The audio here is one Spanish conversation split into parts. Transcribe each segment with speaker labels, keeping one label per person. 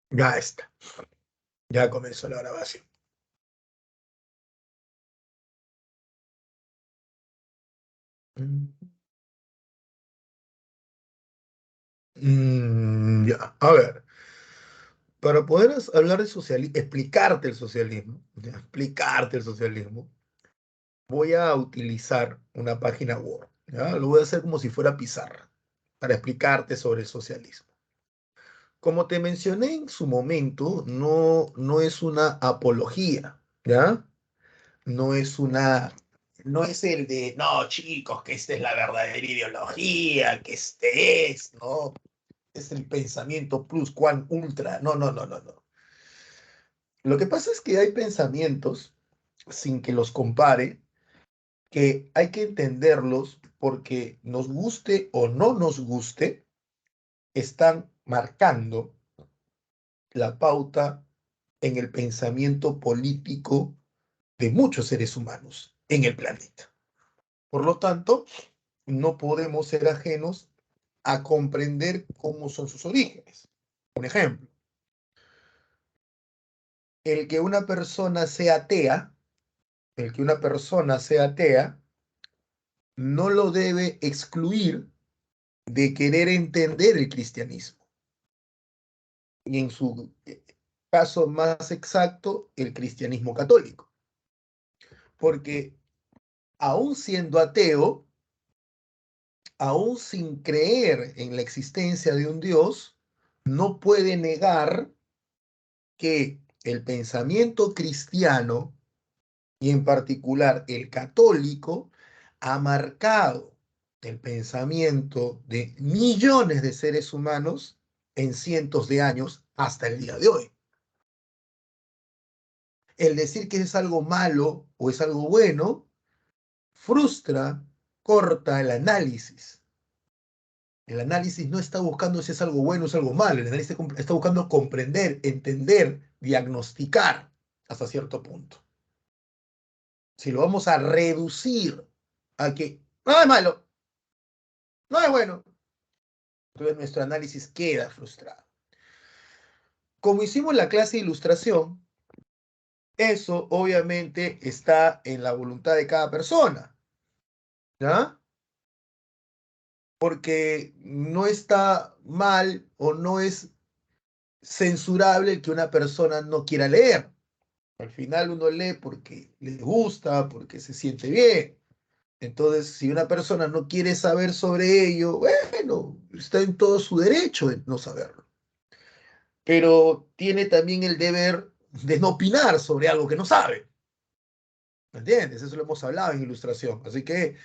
Speaker 1: Ya está. Ya comenzó la grabación. Ya, a ver. Para poder hablar de socialismo, explicarte el socialismo, voy a utilizar una página Word. ¿Ya? Lo voy a hacer como si fuera pizarra para explicarte sobre el socialismo. Como te mencioné en su momento, no es una apología, ¿ya? No es una, no es el de, no, chicos, que esta es la verdadera ideología, que este es, ¿no? Es el pensamiento plus cuan ultra. No, no, no, no, no. Lo que pasa es que hay pensamientos, sin que los compare, que hay que entenderlos porque nos guste o no nos guste, están marcando la pauta en el pensamiento político de muchos seres humanos en el planeta. Por lo tanto, no podemos ser ajenos a comprender cómo son sus orígenes. Un ejemplo, el que una persona sea atea, el que una persona sea atea, no lo debe excluir de querer entender el cristianismo. Y en su caso más exacto, el cristianismo católico. Porque aún siendo ateo, aún sin creer en la existencia de un Dios, no puede negar que el pensamiento cristiano, y en particular el católico, ha marcado el pensamiento de millones de seres humanos en cientos de años hasta el día de hoy. El decir que es algo malo o es algo bueno frustra, corta el análisis. El análisis no está buscando si es algo bueno o es algo malo, el análisis está buscando comprender, entender, diagnosticar hasta cierto punto. Si lo vamos a reducir a que no es malo, no es bueno, entonces nuestro análisis queda frustrado. Como hicimos la clase de ilustración, eso obviamente está en la voluntad de cada persona, ¿ya? Porque no está mal o no es censurable que una persona no quiera leer. Al final uno lee porque le gusta, porque se siente bien. Entonces, si una persona no quiere saber sobre ello, bueno, está en todo su derecho de no saberlo. Pero tiene también el deber de no opinar sobre algo que no sabe. ¿Me entiendes? Eso lo hemos hablado en ilustración. Así que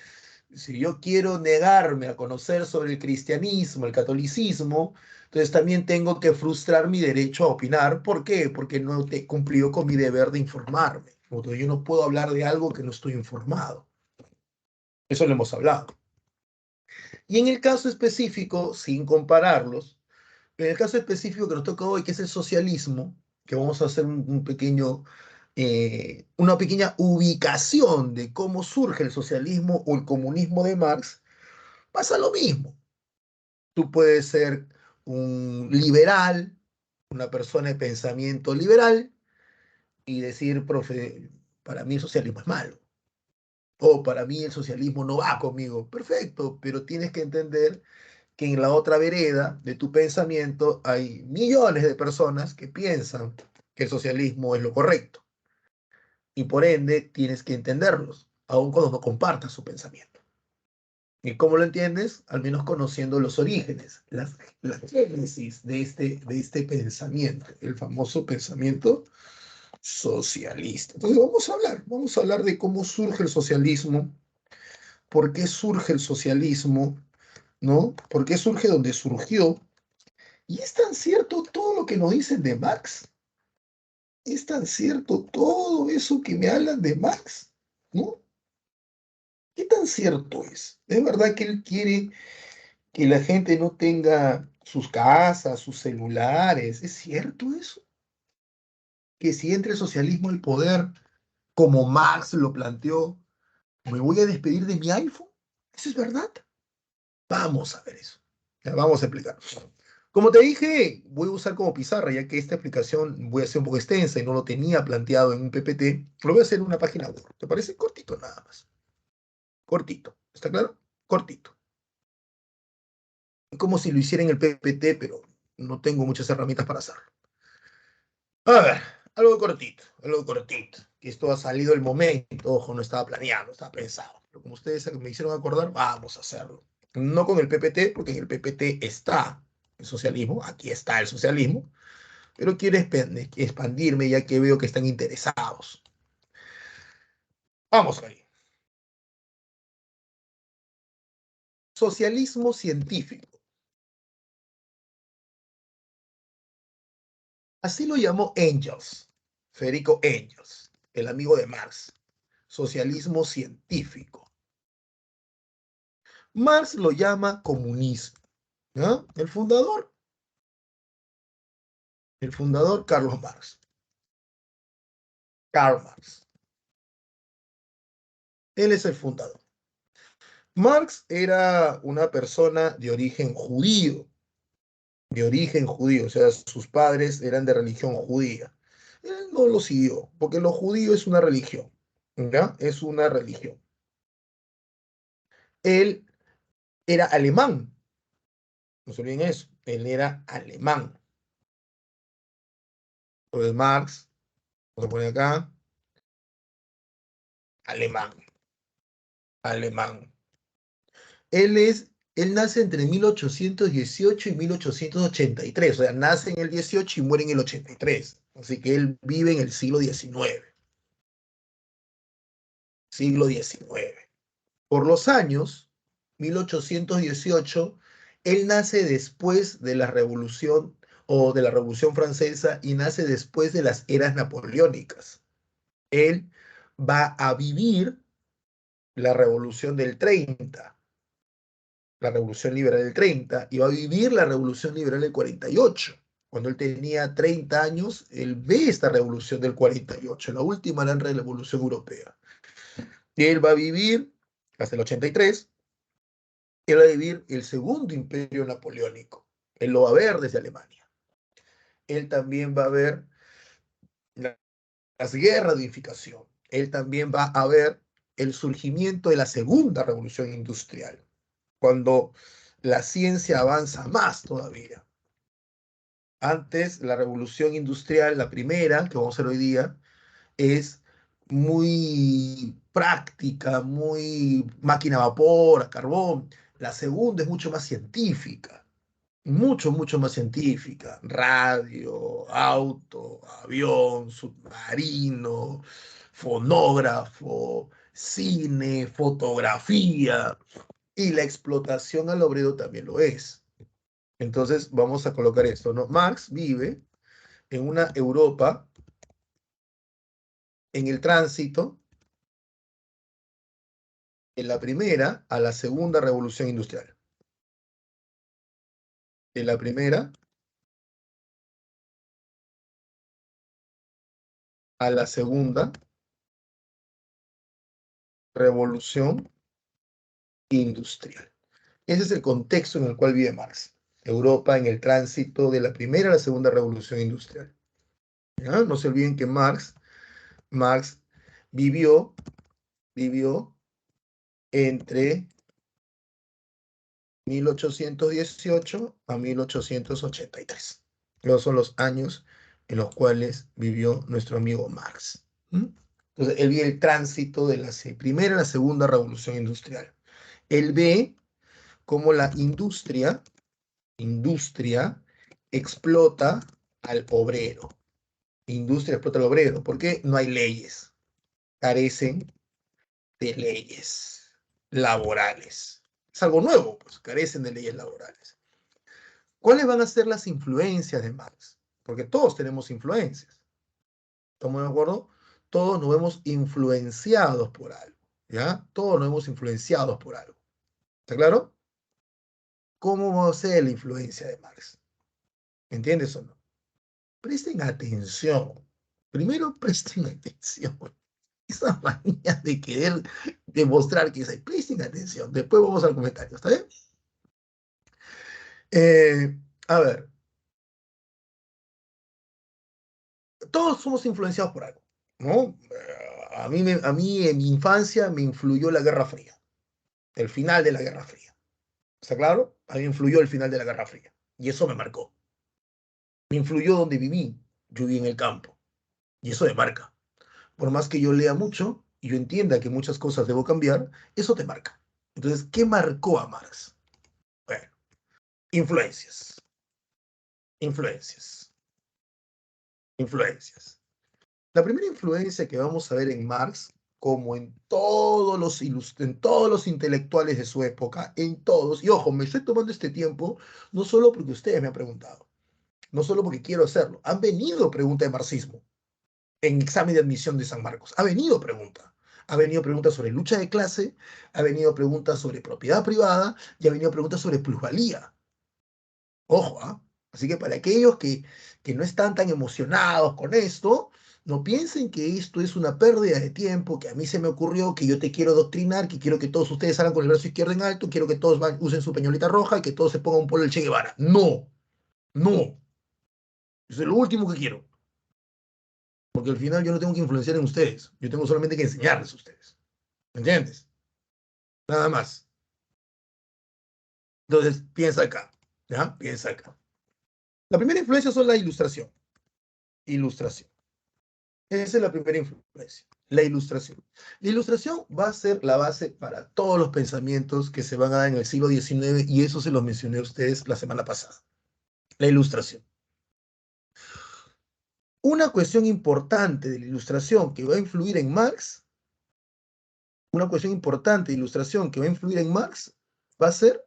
Speaker 1: si yo quiero negarme a conocer sobre el cristianismo, el catolicismo, entonces también tengo que frustrar mi derecho a opinar. ¿Por qué? Porque no he cumplido con mi deber de informarme. Yo no puedo hablar de algo que no estoy informado. Eso lo hemos hablado. Y en el caso específico, sin compararlos, en el caso específico que nos toca hoy, que es el socialismo, que vamos a hacer un pequeño, una pequeña ubicación de cómo surge el socialismo o el comunismo de Marx, pasa lo mismo. Tú puedes ser un liberal, una persona de pensamiento liberal, y decir, profe, para mí el socialismo es malo. O para mí el socialismo no va conmigo. Perfecto, pero tienes que entender que en la otra vereda de tu pensamiento hay millones de personas que piensan que el socialismo es lo correcto. Y por ende tienes que entenderlos, aun cuando no compartas su pensamiento. ¿Y cómo lo entiendes? Al menos conociendo los orígenes, la génesis de este pensamiento, el famoso pensamiento socialista. Entonces vamos a hablar de cómo surge el socialismo, por qué surge el socialismo, ¿no? ¿Por qué surge donde surgió? Y es tan cierto todo lo que nos dicen de Marx, es tan cierto todo eso que me hablan de Marx, ¿no? ¿Qué tan cierto es? ¿Es verdad que él quiere que la gente no tenga sus casas, sus celulares? ¿Es cierto eso? Que si entra el socialismo al poder, como Marx lo planteó, ¿me voy a despedir de mi iPhone? ¿Eso es verdad? Vamos a ver eso. Ya, vamos a explicar. Como te dije, voy a usar como pizarra, ya que esta explicación voy a ser un poco extensa y no lo tenía planteado en un PPT. Lo voy a hacer en una página web. ¿Te parece? Cortito nada más. Cortito. ¿Está claro? Cortito. Es como si lo hiciera en el PPT, pero no tengo muchas herramientas para hacerlo. A ver, algo cortito. Que esto ha salido el momento, ojo, no estaba planeado, estaba pensado. Pero como ustedes me hicieron acordar, vamos a hacerlo. No con el PPT, porque en el PPT está el socialismo, aquí está el socialismo, pero quiero expandirme ya que veo que están interesados. Vamos ahí. Socialismo científico. Así lo llamó Engels, Federico Engels, el amigo de Marx. Socialismo científico. Marx lo llama comunismo. ¿No? El fundador Carlos Marx. Karl Marx. Él es el fundador. Marx era una persona de origen judío, o sea, sus padres eran de religión judía. Él no lo siguió, porque lo judío es una religión, ¿ya? Es una religión. Él era alemán, no se olviden eso, él era alemán. Entonces Marx, lo pone acá, alemán, alemán. Él nace entre 1818 y 1883, o sea, nace en el 18 y muere en el 83. Así que él vive en el siglo XIX. Por los años 1818, él nace después de la Revolución o de la Revolución Francesa y nace después de las eras napoleónicas. Él va a vivir la Revolución del 30, la Revolución Liberal del 30, y va a vivir la Revolución Liberal del 48. Cuando él tenía 30 años, él ve esta revolución del 48, la última gran revolución europea. Y él va a vivir hasta el 83, él va a vivir el segundo imperio napoleónico. Él lo va a ver desde Alemania. Él también va a ver las guerras de unificación. Él también va a ver el surgimiento de la segunda revolución industrial, cuando la ciencia avanza más todavía. Antes, la revolución industrial, la primera, que vamos a hacer hoy día, es muy práctica, muy máquina a vapor, a carbón. La segunda es mucho más científica, mucho, mucho más científica. Radio, auto, avión, submarino, fonógrafo, cine, fotografía. Y la explotación al obrero también lo es. Entonces, vamos a colocar esto, ¿no? Marx vive en una Europa en el tránsito de la primera a la segunda revolución industrial. De la primera a la segunda revolución industrial. Ese es el contexto en el cual vive Marx. Europa en el tránsito de la primera a la segunda revolución industrial. ¿Ya? No se olviden que Marx vivió, vivió entre 1818 a 1883. Esos son los años en los cuales vivió nuestro amigo Marx. ¿Mm? Entonces, él ve el tránsito de la primera a la segunda revolución industrial. Él ve cómo la industria explota al obrero. Industria explota al obrero. ¿Por qué? No hay leyes. Carecen de leyes laborales. Es algo nuevo, pues carecen de leyes laborales. ¿Cuáles van a ser las influencias de Marx? Porque todos tenemos influencias. ¿Estamos de acuerdo? Todos nos vemos influenciados por algo. ¿Ya? Todos nos vemos influenciados por algo. ¿Está claro? ¿Cómo va a ser la influencia de Marx? ¿Entiendes o no? Presten atención. Primero presten atención. Esa manía de querer demostrar que presten atención. Después vamos al comentario. ¿Está bien? A ver, todos somos influenciados por algo, ¿no? A mí en mi infancia me influyó la Guerra Fría, el final de la Guerra Fría. ¿Está claro? A mí me influyó el final de la Guerra Fría. Y eso me marcó. Me influyó donde viví. Yo viví en el campo. Y eso me marca. Por más que yo lea mucho y yo entienda que muchas cosas debo cambiar, eso te marca. Entonces, ¿qué marcó a Marx? Bueno, influencias, influencias, influencias. La primera influencia que vamos a ver en Marx, como en todos los intelectuales de su época, en todos, y ojo, me estoy tomando este tiempo no solo porque ustedes me han preguntado, no solo porque quiero hacerlo, han venido preguntas de marxismo en examen de admisión de San Marcos, ha venido pregunta. Ha venido preguntas sobre lucha de clase, ha venido preguntas sobre propiedad privada y ha venido preguntas sobre plusvalía. Ojo, ¿ah? Así que para aquellos que no están tan emocionados con esto, no piensen que esto es una pérdida de tiempo, que a mí se me ocurrió, que yo te quiero doctrinar, que quiero que todos ustedes salgan con el brazo izquierdo en alto, quiero que todos usen su pañoleta roja y que todos se pongan un polo del Che Guevara. No, no. Eso es lo último que quiero. Porque al final yo no tengo que influenciar en ustedes. Yo tengo solamente que enseñarles a ustedes. ¿Me entiendes? Nada más. Entonces, piensa acá. ¿Ya? Piensa acá. La primera influencia son la ilustración. Ilustración. Esa es la primera influencia, la ilustración. La ilustración va a ser la base para todos los pensamientos que se van a dar en el siglo XIX y eso se los mencioné a ustedes la semana pasada. La ilustración. Una cuestión importante de la ilustración que va a influir en Marx, una cuestión importante de ilustración que va a influir en Marx, va a ser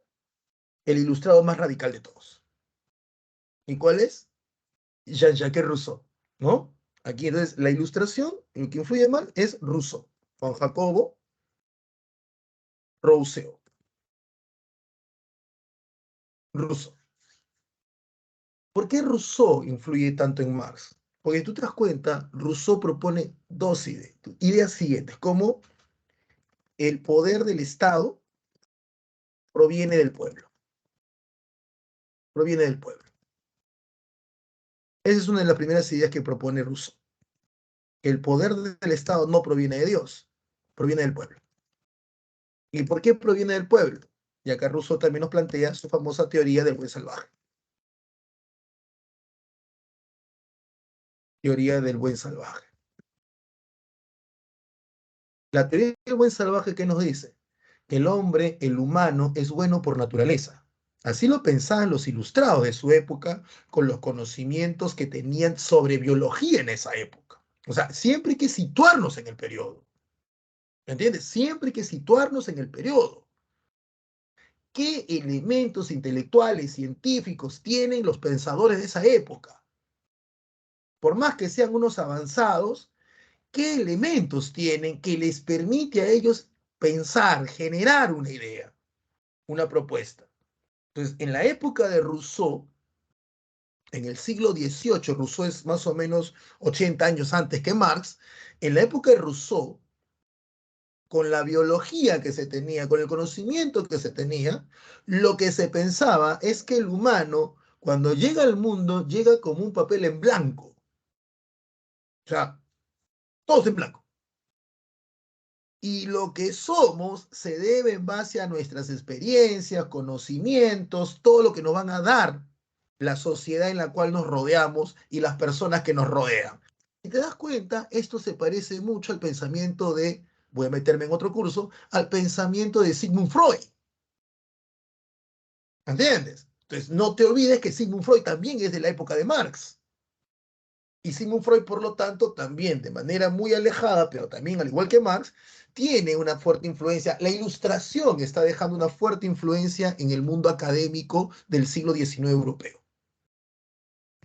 Speaker 1: el ilustrado más radical de todos. ¿Y cuál es? Jean-Jacques Rousseau, ¿no? Aquí entonces la ilustración, lo que influye en Marx es Rousseau, Juan Jacobo Rousseau. Rousseau. ¿Por qué Rousseau influye tanto en Marx? Porque tú te das cuenta, Rousseau propone dos ideas siguientes, como el poder del Estado proviene del pueblo, proviene del pueblo. Esa es una de las primeras ideas que propone Rousseau. El poder del Estado no proviene de Dios, proviene del pueblo. ¿Y por qué proviene del pueblo? Y acá Rousseau también nos plantea su famosa teoría del buen salvaje. Teoría del buen salvaje. La teoría del buen salvaje, ¿qué nos dice? Que el hombre, el humano, es bueno por naturaleza. Así lo pensaban los ilustrados de su época con los conocimientos que tenían sobre biología en esa época. O sea, siempre hay que situarnos en el periodo. ¿Entiendes? Siempre hay que situarnos en el periodo. ¿Qué elementos intelectuales, científicos tienen los pensadores de esa época? Por más que sean unos avanzados, ¿qué elementos tienen que les permite a ellos pensar, generar una idea, una propuesta? Entonces, en la época de Rousseau, en el siglo XVIII, Rousseau es más o menos 80 años antes que Marx, en la época de Rousseau, con la biología que se tenía, con el conocimiento que se tenía, lo que se pensaba es que el humano, cuando llega al mundo, llega como un papel en blanco. O sea, todos en blanco. Y lo que somos se debe en base a nuestras experiencias, conocimientos, todo lo que nos van a dar la sociedad en la cual nos rodeamos y las personas que nos rodean. Si te das cuenta, esto se parece mucho al pensamiento de, voy a meterme en otro curso, al pensamiento de Sigmund Freud. ¿Entiendes? Entonces, no te olvides que Sigmund Freud también es de la época de Marx. Y Sigmund Freud, por lo tanto, también de manera muy alejada, pero también al igual que Marx, tiene una fuerte influencia. La ilustración está dejando una fuerte influencia en el mundo académico del siglo XIX europeo.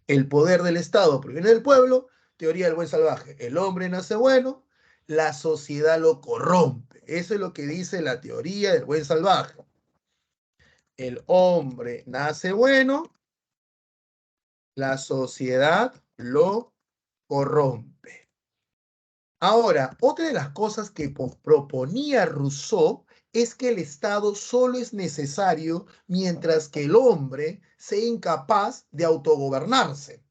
Speaker 1: El poder del Estado proviene del pueblo, teoría del buen salvaje. El hombre nace bueno, la sociedad lo corrompe. Eso es lo que dice la teoría del buen salvaje. El hombre nace bueno, la sociedad lo corrompe. Ahora, otra de las cosas que proponía Rousseau es que el Estado solo es necesario mientras que el hombre sea incapaz de autogobernarse.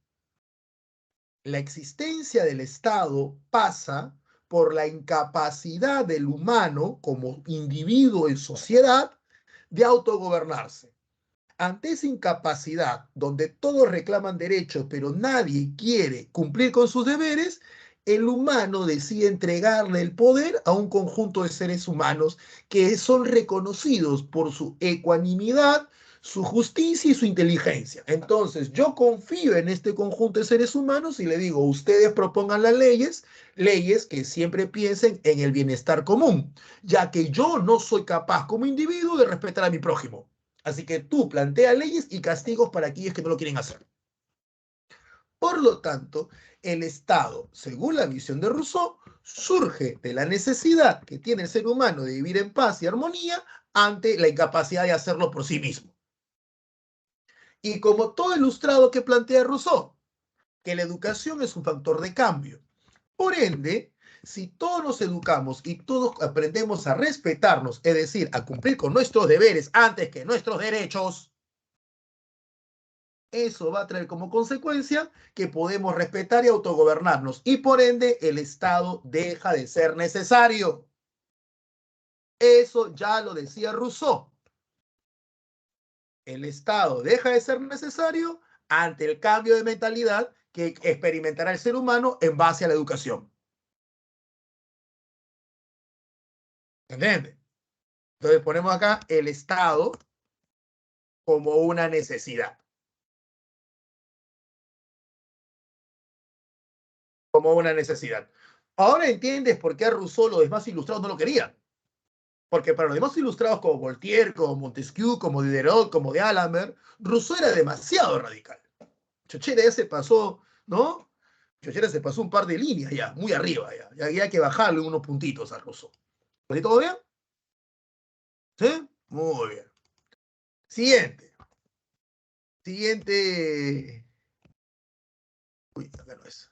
Speaker 1: La existencia del Estado pasa por la incapacidad del humano como individuo en sociedad de autogobernarse. Ante esa incapacidad, donde todos reclaman derechos, pero nadie quiere cumplir con sus deberes, el humano decide entregarle el poder a un conjunto de seres humanos que son reconocidos por su ecuanimidad, su justicia y su inteligencia. Entonces, yo confío en este conjunto de seres humanos y le digo, ustedes propongan las leyes, leyes que siempre piensen en el bienestar común, ya que yo no soy capaz como individuo de respetar a mi prójimo. Así que tú plantea leyes y castigos para aquellos que no lo quieren hacer. Por lo tanto, el Estado, según la visión de Rousseau, surge de la necesidad que tiene el ser humano de vivir en paz y armonía ante la incapacidad de hacerlo por sí mismo. Y como todo ilustrado que plantea Rousseau, que la educación es un factor de cambio. Por ende, si todos nos educamos y todos aprendemos a respetarnos, es decir, a cumplir con nuestros deberes antes que nuestros derechos, eso va a traer como consecuencia que podemos respetar y autogobernarnos y por ende el Estado deja de ser necesario. Eso ya lo decía Rousseau. El Estado deja de ser necesario ante el cambio de mentalidad que experimentará el ser humano en base a la educación. ¿Entiendes? Entonces ponemos acá el Estado como una necesidad. Como una necesidad. Ahora entiendes por qué a Rousseau los demás ilustrados no lo querían. Porque para los demás ilustrados como Voltaire, como Montesquieu, como Diderot, como de Alembert, Rousseau era demasiado radical. Chochera ya se pasó, ¿no? Chochera se pasó un par de líneas ya, muy arriba ya. Ya hay que bajarle unos puntitos a Rousseau. ¿Está todo bien? ¿Sí? Muy bien. Siguiente. Siguiente. Uy, acá no es.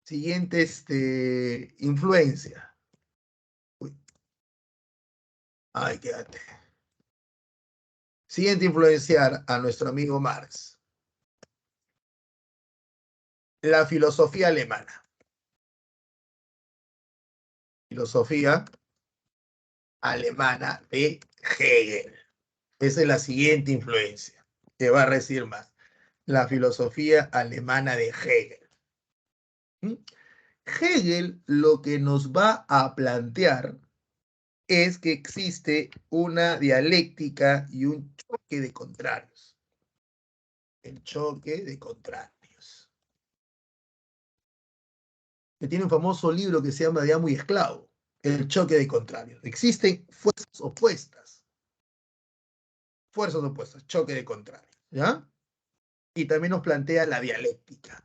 Speaker 1: Siguiente influencia. Uy, ay, quédate. Siguiente influenciar a nuestro amigo Marx. La filosofía alemana. Filosofía alemana de Hegel. Esa es la siguiente influencia que va a recibir más. La filosofía alemana de Hegel. ¿Mm? Hegel lo que nos va a plantear es que existe una dialéctica y un choque de contrarios. El choque de contrarios. Que tiene un famoso libro que se llama De amo y esclavo. El choque de contrarios. Existen fuerzas opuestas. Fuerzas opuestas, choque de contrarios. ¿Ya? Y también nos plantea la dialéctica.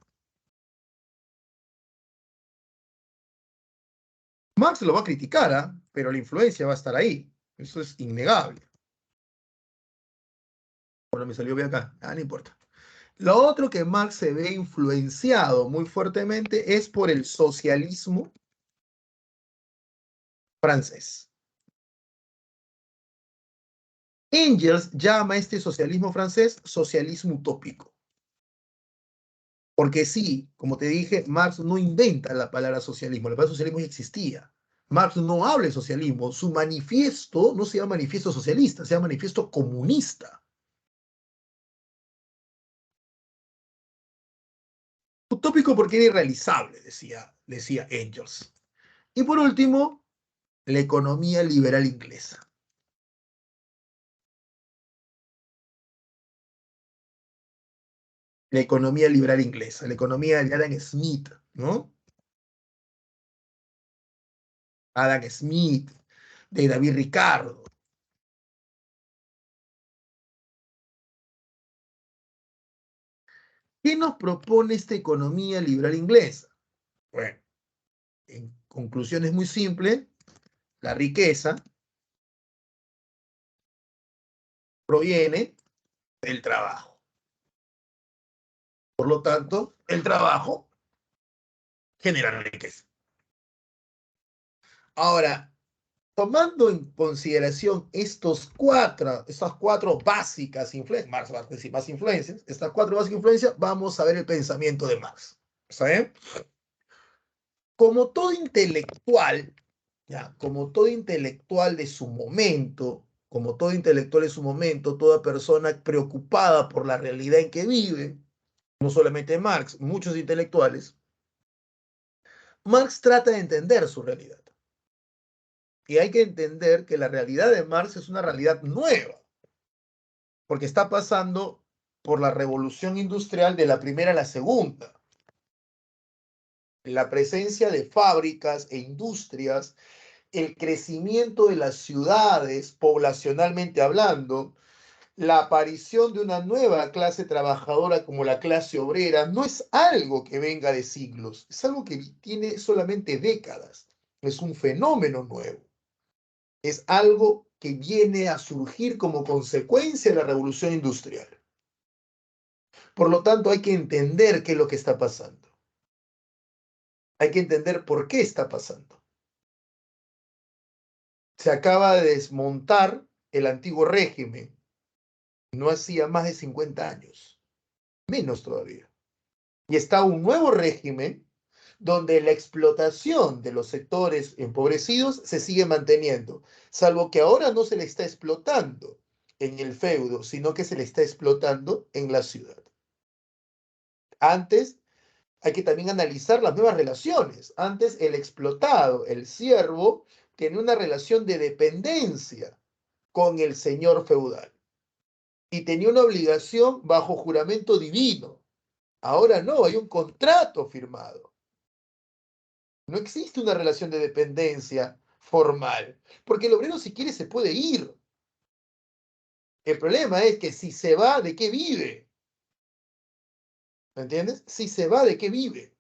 Speaker 1: Marx lo va a criticar, ¿eh? Pero la influencia va a estar ahí. Eso es innegable. Bueno, me salió bien acá. Ah, no importa. Lo otro que Marx se ve influenciado muy fuertemente es por el socialismo francés. Engels llama a este socialismo francés socialismo utópico. Porque sí, como te dije, Marx no inventa la palabra socialismo. La palabra socialismo ya existía. Marx no habla de socialismo. Su manifiesto no se llama manifiesto socialista, se llama manifiesto comunista. Utópico porque era irrealizable, decía Engels. Y por último, la economía liberal inglesa. La economía liberal inglesa, la economía de Adam Smith, ¿no? Adam Smith, de David Ricardo. ¿Qué nos propone esta economía liberal inglesa? Bueno, en conclusión es muy simple, la riqueza proviene del trabajo. Por lo tanto, el trabajo genera riqueza. Ahora, tomando en consideración estas cuatro básicas influencias, Marx va a decir más influencias, estas cuatro básicas influencias, vamos a ver el pensamiento de Marx. ¿Está bien? Como todo intelectual, ya, como todo intelectual de su momento, como todo intelectual de su momento, toda persona preocupada por la realidad en que vive, no solamente Marx, muchos intelectuales, Marx trata de entender su realidad. Y hay que entender que la realidad de Marx es una realidad nueva, porque está pasando por la revolución industrial de la primera a la segunda. La presencia de fábricas e industrias, el crecimiento de las ciudades, poblacionalmente hablando, la aparición de una nueva clase trabajadora como la clase obrera, no es algo que venga de siglos, es algo que tiene solamente décadas, es un fenómeno nuevo, es algo que viene a surgir como consecuencia de la revolución industrial. Por lo tanto, hay que entender qué es lo que está pasando. Hay que entender por qué está pasando. Se acaba de desmontar el antiguo régimen, no hacía más de 50 años, menos todavía. Y está un nuevo régimen donde la explotación de los sectores empobrecidos se sigue manteniendo, salvo que ahora no se le está explotando en el feudo, sino que se le está explotando en la ciudad. Antes hay que también analizar las nuevas relaciones. Antes el explotado, el siervo, tenía una relación de dependencia con el señor feudal y tenía una obligación bajo juramento divino. Ahora no, hay un contrato firmado. No existe una relación de dependencia formal, porque el obrero si quiere se puede ir. El problema es que si se va, ¿de qué vive? ¿Me entiendes? Si se va, ¿de qué vive?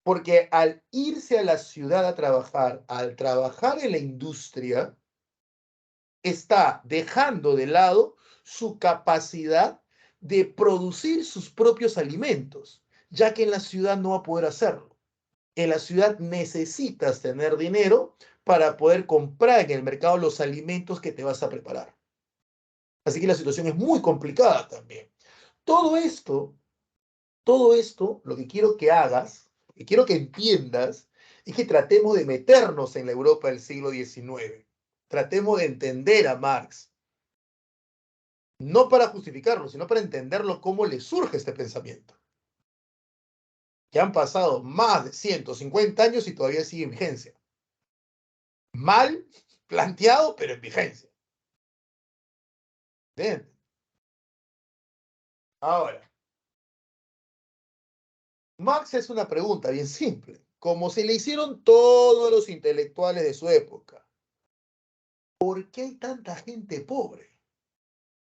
Speaker 1: Porque al irse a la ciudad a trabajar, al trabajar en la industria, está dejando de lado su capacidad de producir sus propios alimentos, ya que en la ciudad no va a poder hacerlo. En la ciudad necesitas tener dinero para poder comprar en el mercado los alimentos que te vas a preparar. Así que la situación es muy complicada también. Todo esto, todo esto, lo que quiero que hagas, lo que quiero que entiendas, es que tratemos de meternos en la Europa del siglo XIX. Tratemos de entender a Marx, no para justificarlo, sino para entenderlo cómo le surge este pensamiento. Que han pasado más de 150 años y todavía sigue en vigencia. Mal planteado, pero en vigencia. Bien. Ahora, Marx es una pregunta bien simple, como se le hicieron todos los intelectuales de su época. ¿Por qué hay tanta gente pobre?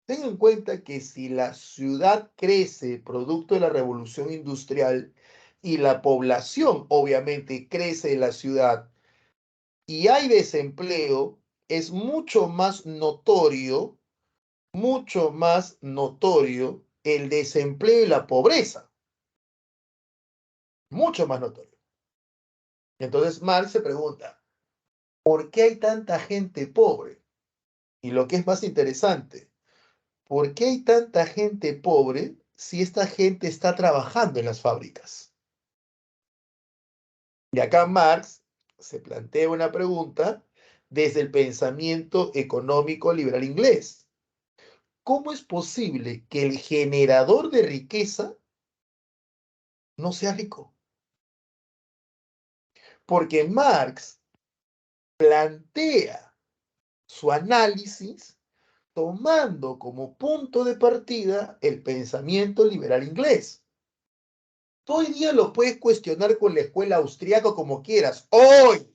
Speaker 1: Ten en cuenta que si la ciudad crece producto de la revolución industrial y la población obviamente crece en la ciudad y hay desempleo, es mucho más notorio el desempleo y la pobreza, mucho más notorio. Entonces Marx se pregunta, ¿por qué hay tanta gente pobre? Y lo que es más interesante, ¿por qué hay tanta gente pobre si esta gente está trabajando en las fábricas? Y acá Marx se plantea una pregunta desde el pensamiento económico liberal inglés. ¿Cómo es posible que el generador de riqueza no sea rico? Porque Marx plantea su análisis tomando como punto de partida el pensamiento liberal inglés. Tú hoy día lo puedes cuestionar con la escuela austríaca como quieras. Hoy,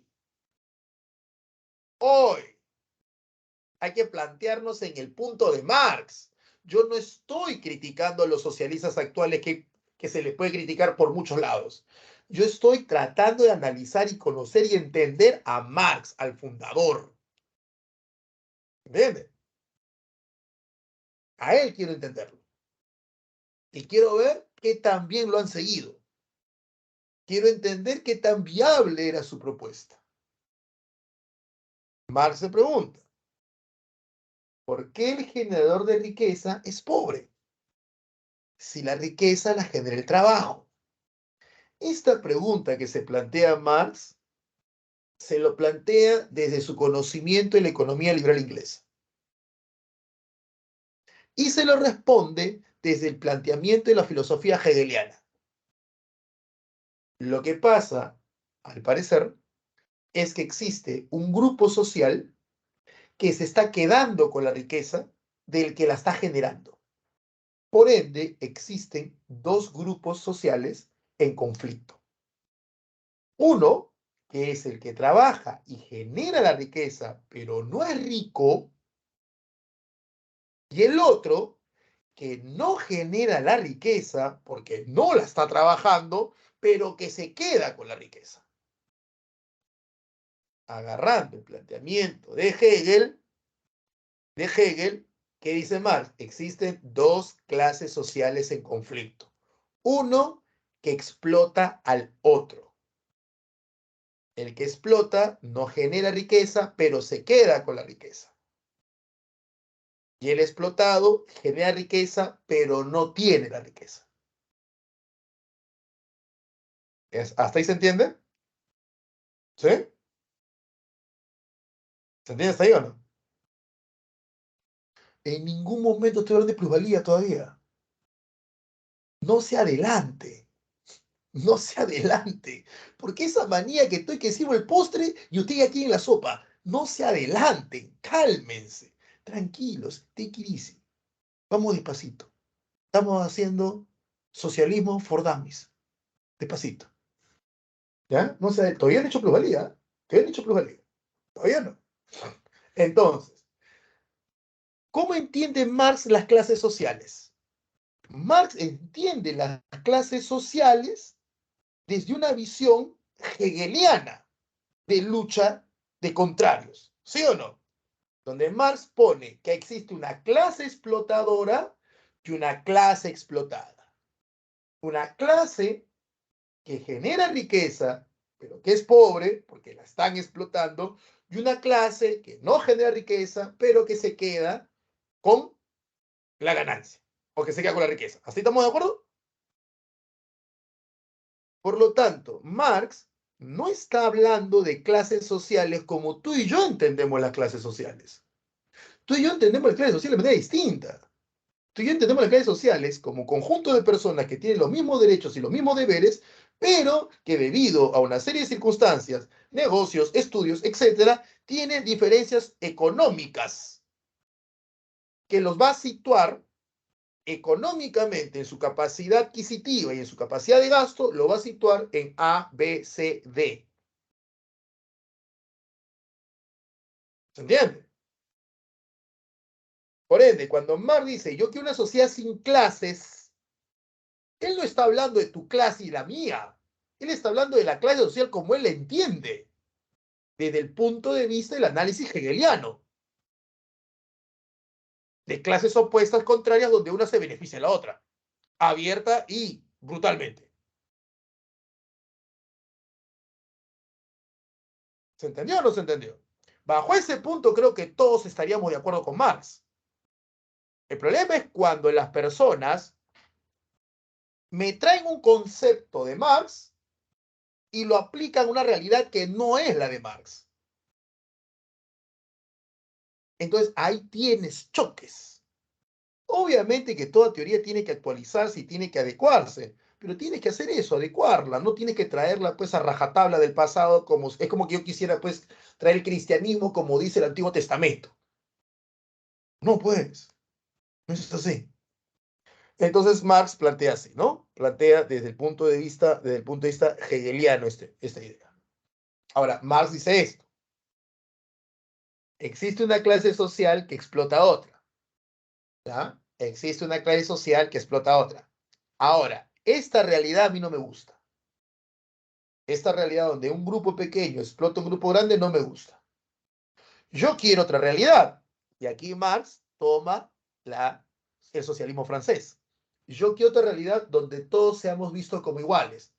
Speaker 1: hay que plantearnos en el punto de Marx. Yo no estoy criticando a los socialistas actuales que se les puede criticar por muchos lados. Yo estoy tratando de analizar y conocer y entender a Marx, al fundador. ¿Entiendes? A él quiero entenderlo. Y quiero ver qué tan bien lo han seguido. Quiero entender qué tan viable era su propuesta. Marx se pregunta, ¿por qué el generador de riqueza es pobre? Si la riqueza la genera el trabajo. Esta pregunta que se plantea Marx se lo plantea desde su conocimiento en la economía liberal inglesa. Y se lo responde desde el planteamiento de la filosofía hegeliana. Lo que pasa, al parecer, es que existe un grupo social que se está quedando con la riqueza del que la está generando. Por ende, existen dos grupos sociales en conflicto. Uno, que es el que trabaja y genera la riqueza, pero no es rico, y el otro, que no genera la riqueza porque no la está trabajando, pero que se queda con la riqueza. Agarrando el planteamiento de Hegel, ¿qué dice Marx? Existen dos clases sociales en conflicto. Uno que explota al otro. El que explota no genera riqueza, pero se queda con la riqueza. Y el explotado genera riqueza, pero no tiene la riqueza. ¿Hasta ahí se entiende? ¿Sí? ¿Se entiende hasta ahí o no? En ningún momento estoy hablando de plusvalía todavía. No se adelante. No se adelante. Porque esa manía que estoy que sirvo el postre y usted aquí en la sopa. No se adelanten. Cálmense. Tranquilos. Take it easy. Vamos despacito. Estamos haciendo socialismo for dummies. Despacito. ¿Ya? No sé, todavía no he hecho plusvalía. Todavía no he hecho plusvalía. Todavía no. Entonces, ¿cómo entiende Marx las clases sociales? Marx entiende las clases sociales desde una visión hegeliana de lucha de contrarios, ¿sí o no? Donde Marx pone que existe una clase explotadora y una clase explotada. Una clase que genera riqueza, pero que es pobre porque la están explotando, y una clase que no genera riqueza, pero que se queda con la ganancia, o que se queda con la riqueza. ¿Así estamos de acuerdo? Por lo tanto, Marx no está hablando de clases sociales como tú y yo entendemos las clases sociales. Tú y yo entendemos las clases sociales de manera distinta. Tú y yo entendemos las clases sociales como conjunto de personas que tienen los mismos derechos y los mismos deberes, pero que debido a una serie de circunstancias, negocios, estudios, etcétera, tienen diferencias económicas que los va a situar económicamente en su capacidad adquisitiva y en su capacidad de gasto, lo va a situar en A, B, C, D. ¿Se entiende? Por ende, cuando Marx dice, yo quiero una sociedad sin clases, él no está hablando de tu clase y la mía. Él está hablando de la clase social como él la entiende, desde el punto de vista del análisis hegeliano, de clases opuestas contrarias donde una se beneficia de la otra, abierta y brutalmente. ¿Se entendió o no se entendió? Bajo ese punto creo que todos estaríamos de acuerdo con Marx. El problema es cuando las personas me traen un concepto de Marx y lo aplican a una realidad que no es la de Marx. Entonces ahí tienes choques. Obviamente que toda teoría tiene que actualizarse y tiene que adecuarse, pero tienes que hacer eso, adecuarla, no tienes que traerla pues a rajatabla del pasado, como es como que yo quisiera pues traer el cristianismo como dice el Antiguo Testamento. No puedes, no es así. Entonces Marx plantea así, ¿no? Plantea desde el punto de vista hegeliano esta idea. Ahora, Marx dice esto: existe una clase social que explota a otra, ¿ya? Existe una clase social que explota a otra. Ahora, esta realidad a mí no me gusta. Esta realidad donde un grupo pequeño explota un grupo grande no me gusta. Yo quiero otra realidad. Y aquí Marx toma el socialismo francés. Yo quiero otra realidad donde todos seamos vistos como iguales.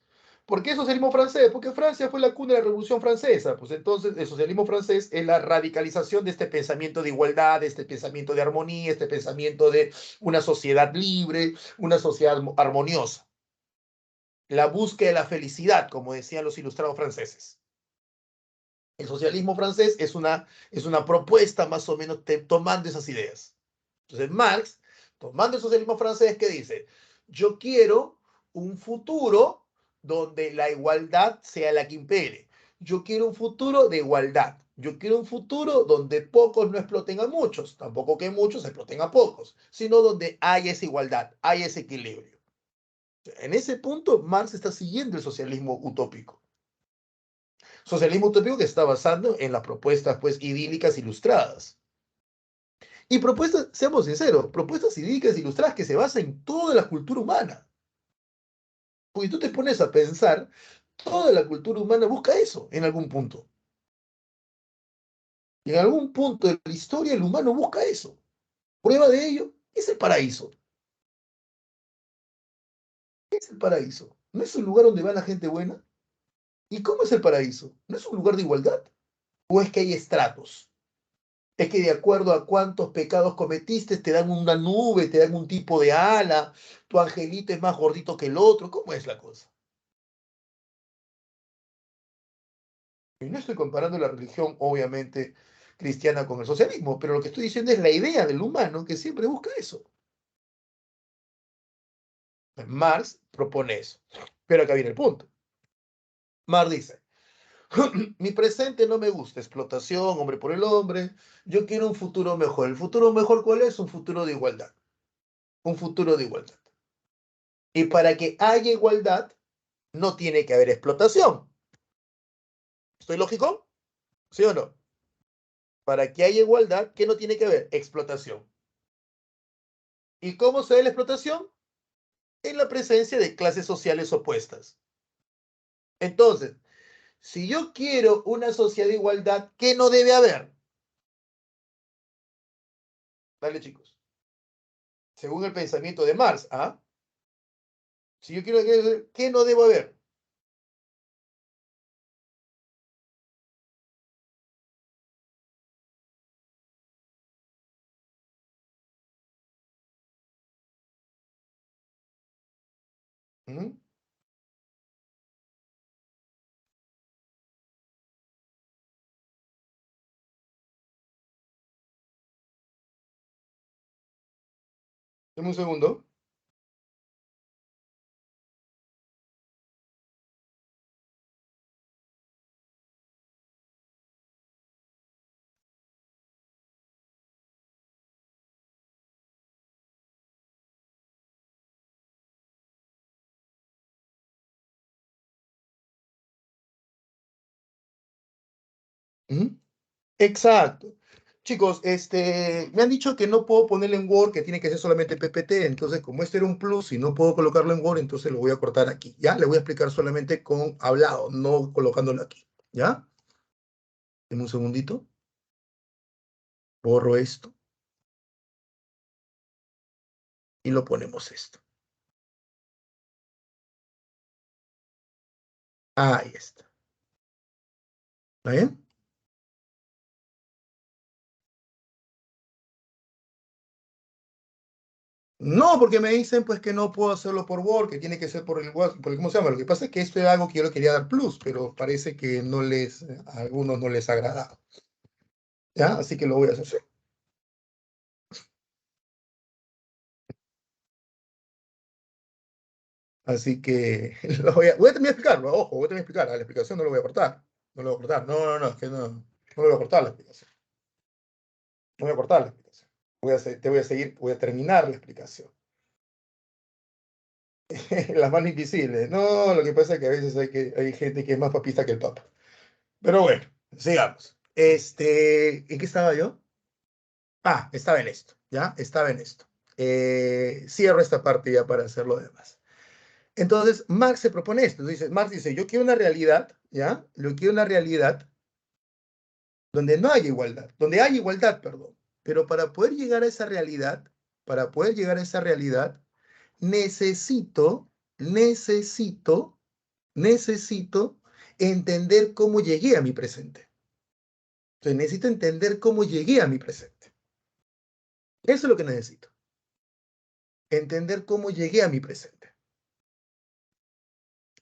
Speaker 1: ¿Por qué socialismo francés? Porque Francia fue la cuna de la Revolución Francesa. Pues entonces el socialismo francés es la radicalización de este pensamiento de igualdad, de este pensamiento de armonía, este pensamiento de una sociedad libre, una sociedad armoniosa. La búsqueda de la felicidad, como decían los ilustrados franceses. El socialismo francés es una propuesta más o menos tomando esas ideas. Entonces Marx, tomando el socialismo francés, ¿qué dice? Yo quiero un futuro donde la igualdad sea la que impere. Yo quiero un futuro de igualdad. Yo quiero un futuro donde pocos no exploten a muchos, tampoco que muchos exploten a pocos, sino donde haya esa igualdad, haya ese equilibrio. En ese punto, Marx está siguiendo el socialismo utópico. Socialismo utópico que está basando en las propuestas, pues, idílicas ilustradas. Y propuestas, seamos sinceros, propuestas idílicas ilustradas que se basan en toda la cultura humana. Porque tú te pones a pensar, toda la cultura humana busca eso en algún punto. Y en algún punto de la historia el humano busca eso. Prueba de ello es el paraíso. ¿Qué es el paraíso? ¿No es un lugar donde va la gente buena? ¿Y cómo es el paraíso? ¿No es un lugar de igualdad? ¿O es que hay estratos? Es que de acuerdo a cuántos pecados cometiste, te dan una nube, te dan un tipo de ala, tu angelito es más gordito que el otro. ¿Cómo es la cosa? Y no estoy comparando la religión, obviamente, cristiana con el socialismo, pero lo que estoy diciendo es la idea del humano que siempre busca eso. Marx propone eso. Pero acá viene el punto. Marx dice, mi presente no me gusta, explotación, hombre por el hombre, yo quiero un futuro mejor. ¿El futuro mejor cuál es? Un futuro de igualdad. Un futuro de igualdad. Y para que haya igualdad, no tiene que haber explotación. ¿Estoy lógico? ¿Sí o no? Para que haya igualdad, ¿qué no tiene que haber? Explotación. ¿Y cómo se ve la explotación? En la presencia de clases sociales opuestas. Entonces, si yo quiero una sociedad de igualdad, ¿qué no debe haber? Dale, chicos. Según el pensamiento de Marx, ¿ah? Si yo quiero, ¿qué no debo haber? ¿Mm? Dame un segundo. ¿Mm? Exacto. Chicos, me han dicho que no puedo ponerlo en Word, que tiene que ser solamente PPT. Entonces, como este era un plus y no puedo colocarlo en Word, entonces lo voy a cortar aquí. ¿Ya? Le voy a explicar solamente con hablado, no colocándolo aquí. ¿Ya? Deme un segundito. Borro esto y lo ponemos esto. Ahí está. ¿Está bien? No, porque me dicen pues que no puedo hacerlo por Word, que tiene que ser por el WhatsApp, por ¿cómo se llama? Lo que pasa es que esto es algo que yo le quería dar plus, pero parece que no les, a algunos no les ha agradado. ¿Ya? Así que lo voy a hacer. Sí. Así que voy a terminar de explicarlo, ojo, voy a terminar de explicar. La explicación no lo voy a cortar. No lo voy a cortar. No, no, no, es que no, no lo voy a cortar la explicación. No voy a cortar la explicación. Te voy a seguir, voy a terminar la explicación. Las manos invisibles. No, lo que pasa es que a veces hay gente que es más papista que el Papa. Pero bueno, sigamos. ¿En qué estaba yo? Ah, estaba en esto, ¿ya? Estaba en esto. Cierro esta parte ya para hacer lo demás. Entonces, Marx se propone esto. Marx dice, yo quiero una realidad, ¿ya? Yo quiero una realidad donde no haya igualdad, donde hay igualdad, perdón. Pero para poder llegar a esa realidad, para poder llegar a esa realidad, necesito Necesito entender cómo llegué a mi presente. Entonces necesito entender cómo llegué a mi presente. Eso es lo que necesito. Entender cómo llegué a mi presente.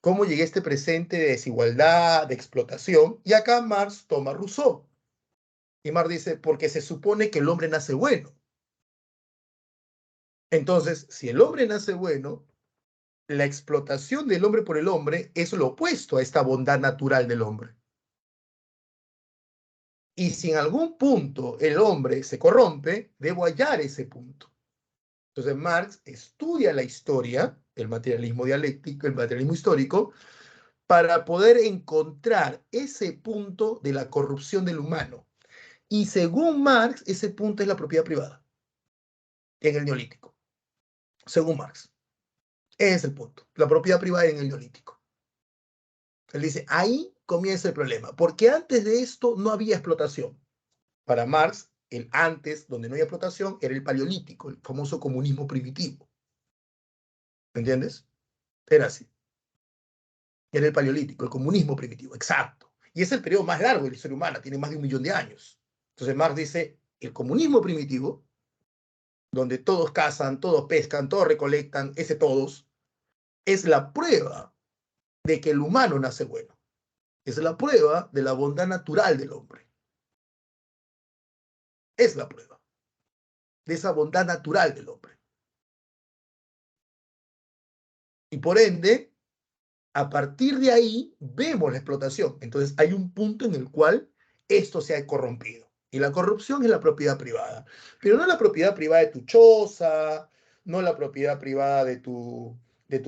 Speaker 1: Cómo llegué a este presente de desigualdad, de explotación. Y acá Marx toma Rousseau. Y Marx dice, porque se supone que el hombre nace bueno. Entonces, si el hombre nace bueno, la explotación del hombre por el hombre es lo opuesto a esta bondad natural del hombre. Y si en algún punto el hombre se corrompe, debo hallar ese punto. Entonces Marx estudia la historia, el materialismo dialéctico, el materialismo histórico, para poder encontrar ese punto de la corrupción del humano. Y según Marx, ese punto es la propiedad privada en el neolítico. Según Marx. Ese es el punto. La propiedad privada en el neolítico. Él dice, ahí comienza el problema, porque antes de esto no había explotación. Para Marx, el antes, donde no había explotación, era el paleolítico, el famoso comunismo primitivo. ¿Entiendes? Era así. Era el paleolítico, el comunismo primitivo, exacto. Y es el periodo más largo de la historia humana, tiene más de 1.000.000 de años. Entonces Marx dice, el comunismo primitivo, donde todos cazan, todos pescan, todos recolectan, ese todos, es la prueba de que el humano nace bueno. Es la prueba de la bondad natural del hombre. Es la prueba de esa bondad natural del hombre. Y por ende, a partir de ahí, vemos la explotación. Entonces, hay un punto en el cual esto se ha corrompido. Y la corrupción es la propiedad privada. Pero no la propiedad privada de tu choza, no la propiedad privada de tu,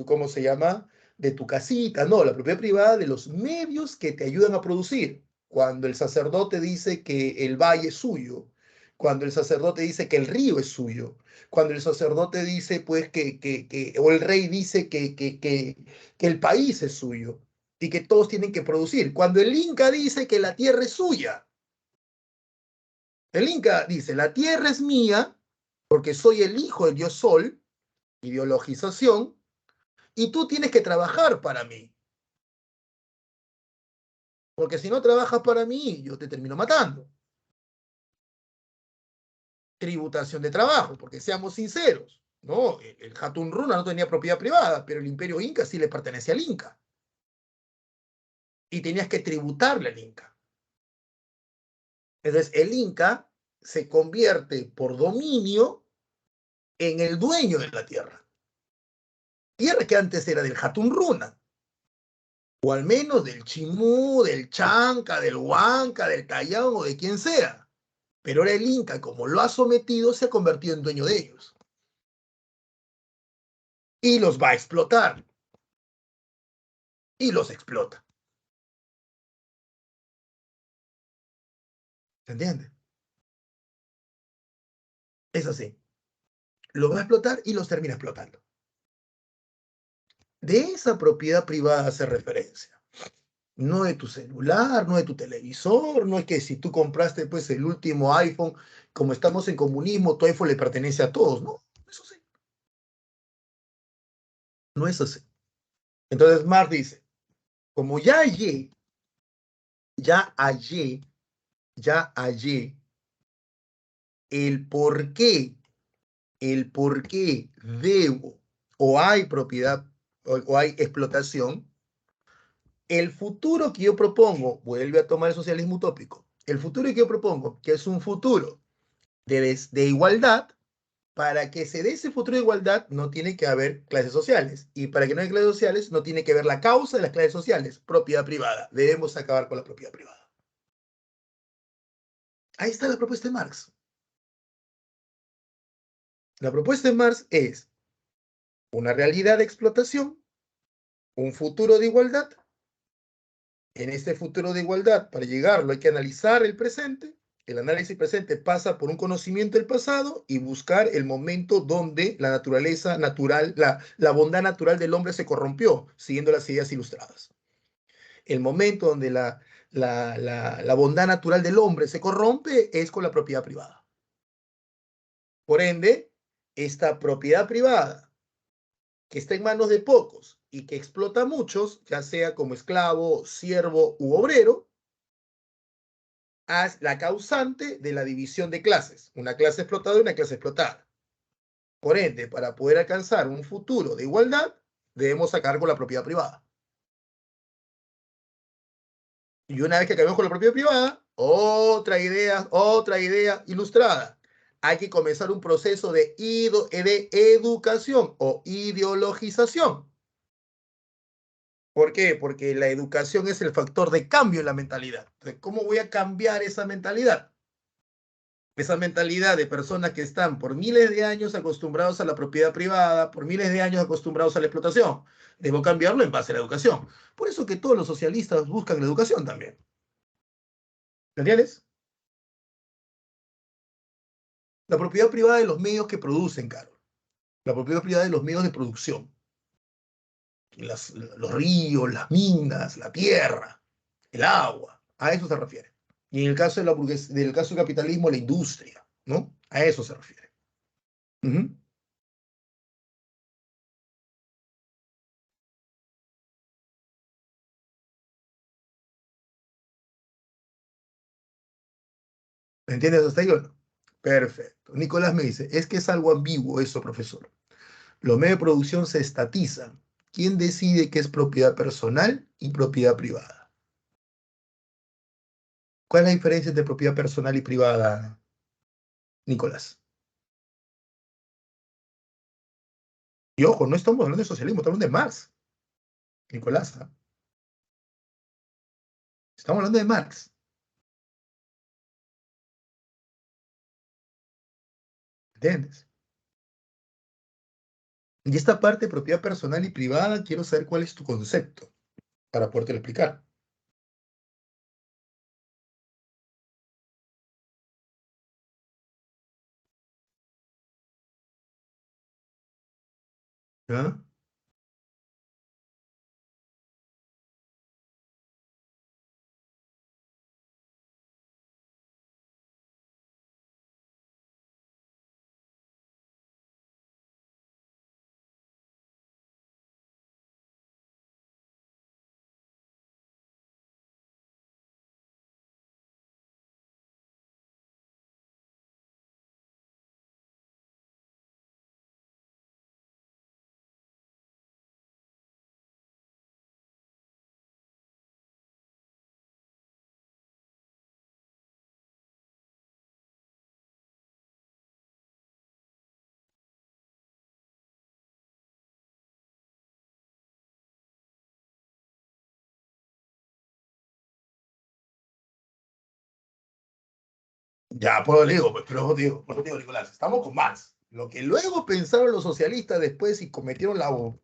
Speaker 1: ¿cómo se llama? De tu casita. No, la propiedad privada de los medios que te ayudan a producir. Cuando el sacerdote dice que el valle es suyo, cuando el sacerdote dice que el río es suyo, cuando el sacerdote dice, pues, o el rey dice que el país es suyo y que todos tienen que producir. Cuando el Inca dice que la tierra es suya, el Inca dice, la tierra es mía porque soy el hijo del dios Sol, ideologización, y tú tienes que trabajar para mí. Porque si no trabajas para mí, yo te termino matando. Tributación de trabajo, porque seamos sinceros, ¿no? El Hatun Runa no tenía propiedad privada, pero el imperio Inca sí le pertenecía al Inca. Y tenías que tributarle al Inca. Entonces, el Inca se convierte por dominio en el dueño de la tierra. Tierra que antes era del Hatun Runa, o al menos del Chimú, del Chanca, del Huanca, del Callao o de quien sea. Pero ahora el Inca, como lo ha sometido, se ha convertido en dueño de ellos. Y los va a explotar. Y los explota. ¿Se entiende? Es así. Los va a explotar y los termina explotando. De esa propiedad privada hace referencia. No de tu celular, no de tu televisor, no es que si tú compraste pues el último iPhone, como estamos en comunismo, tu iPhone le pertenece a todos, ¿no? Eso sí. No es así. Entonces Marx dice, como ya hallé, ya hallé el por qué debo o hay propiedad o hay explotación, el futuro que yo propongo, vuelve a tomar el socialismo utópico, el futuro que yo propongo, que es un futuro de igualdad, para que se dé ese futuro de igualdad no tiene que haber clases sociales. Y para que no haya clases sociales no tiene que haber la causa de las clases sociales, propiedad privada. Debemos acabar con la propiedad privada. Ahí está la propuesta de Marx. La propuesta de Marx es una realidad de explotación, un futuro de igualdad. En este futuro de igualdad, para llegarlo hay que analizar el presente. El análisis presente pasa por un conocimiento del pasado y buscar el momento donde la naturaleza natural, la bondad natural del hombre se corrompió, siguiendo las ideas ilustradas. El momento donde la bondad natural del hombre se corrompe es con la propiedad privada. Por ende, esta propiedad privada que está en manos de pocos y que explota a muchos, ya sea como esclavo, siervo u obrero, es la causante de la división de clases, una clase explotada y una clase explotada. Por ende, para poder alcanzar un futuro de igualdad, debemos acabar con la propiedad privada. Y una vez que acabemos con la propiedad privada, otra idea ilustrada. Hay que comenzar un proceso de educación o ideologización. ¿Por qué? Porque la educación es el factor de cambio en la mentalidad. Entonces, ¿cómo voy a cambiar esa mentalidad? Esa mentalidad de personas que están por miles de años acostumbrados a la propiedad privada, por miles de años acostumbrados a la explotación. Debo cambiarlo en base a la educación. Por eso que todos los socialistas buscan la educación también. ¿Me entiendes? La propiedad privada de los medios que producen, Carlos. La propiedad privada de los medios de producción. Los ríos, las minas, la tierra, el agua. A eso se refiere. Y en el caso de del caso del capitalismo, la industria, ¿no? A eso se refiere. Uh -huh. ¿Me entiendes hasta ahí o no? Perfecto. Nicolás me dice, es que es algo ambiguo eso, profesor. Los medios de producción se estatizan. ¿Quién decide qué es propiedad personal y propiedad privada? ¿Cuál es la diferencia entre propiedad personal y privada, Nicolás? Y ojo, no estamos hablando de socialismo, estamos hablando de Marx, Nicolás. ¿Ah? Estamos hablando de Marx. ¿Entiendes? Y esta parte de propiedad personal y privada, quiero saber cuál es tu concepto para poderte explicar. ¿Ya? Ya, pues digo, pues, pero digo, Nicolás, estamos con Marx. Lo que luego pensaron los socialistas después y cometieron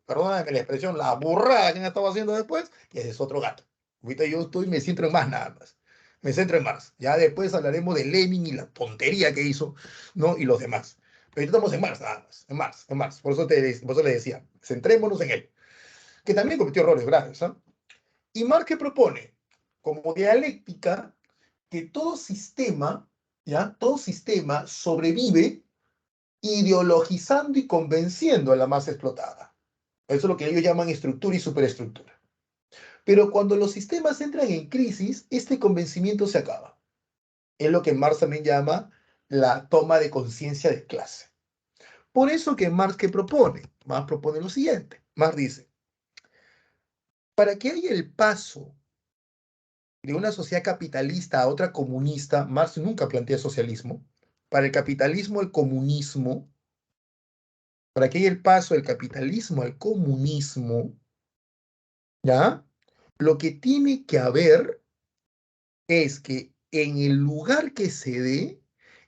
Speaker 1: perdóname la expresión, la burrada que han estado haciendo después, y ese es otro gato. Ahorita me centro en más nada más. Me centro en Marx. Ya después hablaremos de Lenin y la tontería que hizo, ¿no? Y los demás. Pero ahorita estamos en Marx nada más, en Marx, en Marx. Por eso le decía, centrémonos en él, que también cometió errores graves, ¿ah? Y Marx que propone, como dialéctica, que todo sistema, ¿ya? Todo sistema sobrevive ideologizando y convenciendo a la masa explotada. Eso es lo que ellos llaman estructura y superestructura. Pero cuando los sistemas entran en crisis, este convencimiento se acaba. Es lo que Marx también llama la toma de conciencia de clase. Por eso que Marx que propone, Marx propone lo siguiente. Marx dice, para que haya el paso de una sociedad capitalista a otra comunista, Marx nunca plantea socialismo. Para el capitalismo, el comunismo, para que haya el paso del capitalismo al comunismo, ¿ya? Lo que tiene que haber es que en el lugar que se dé,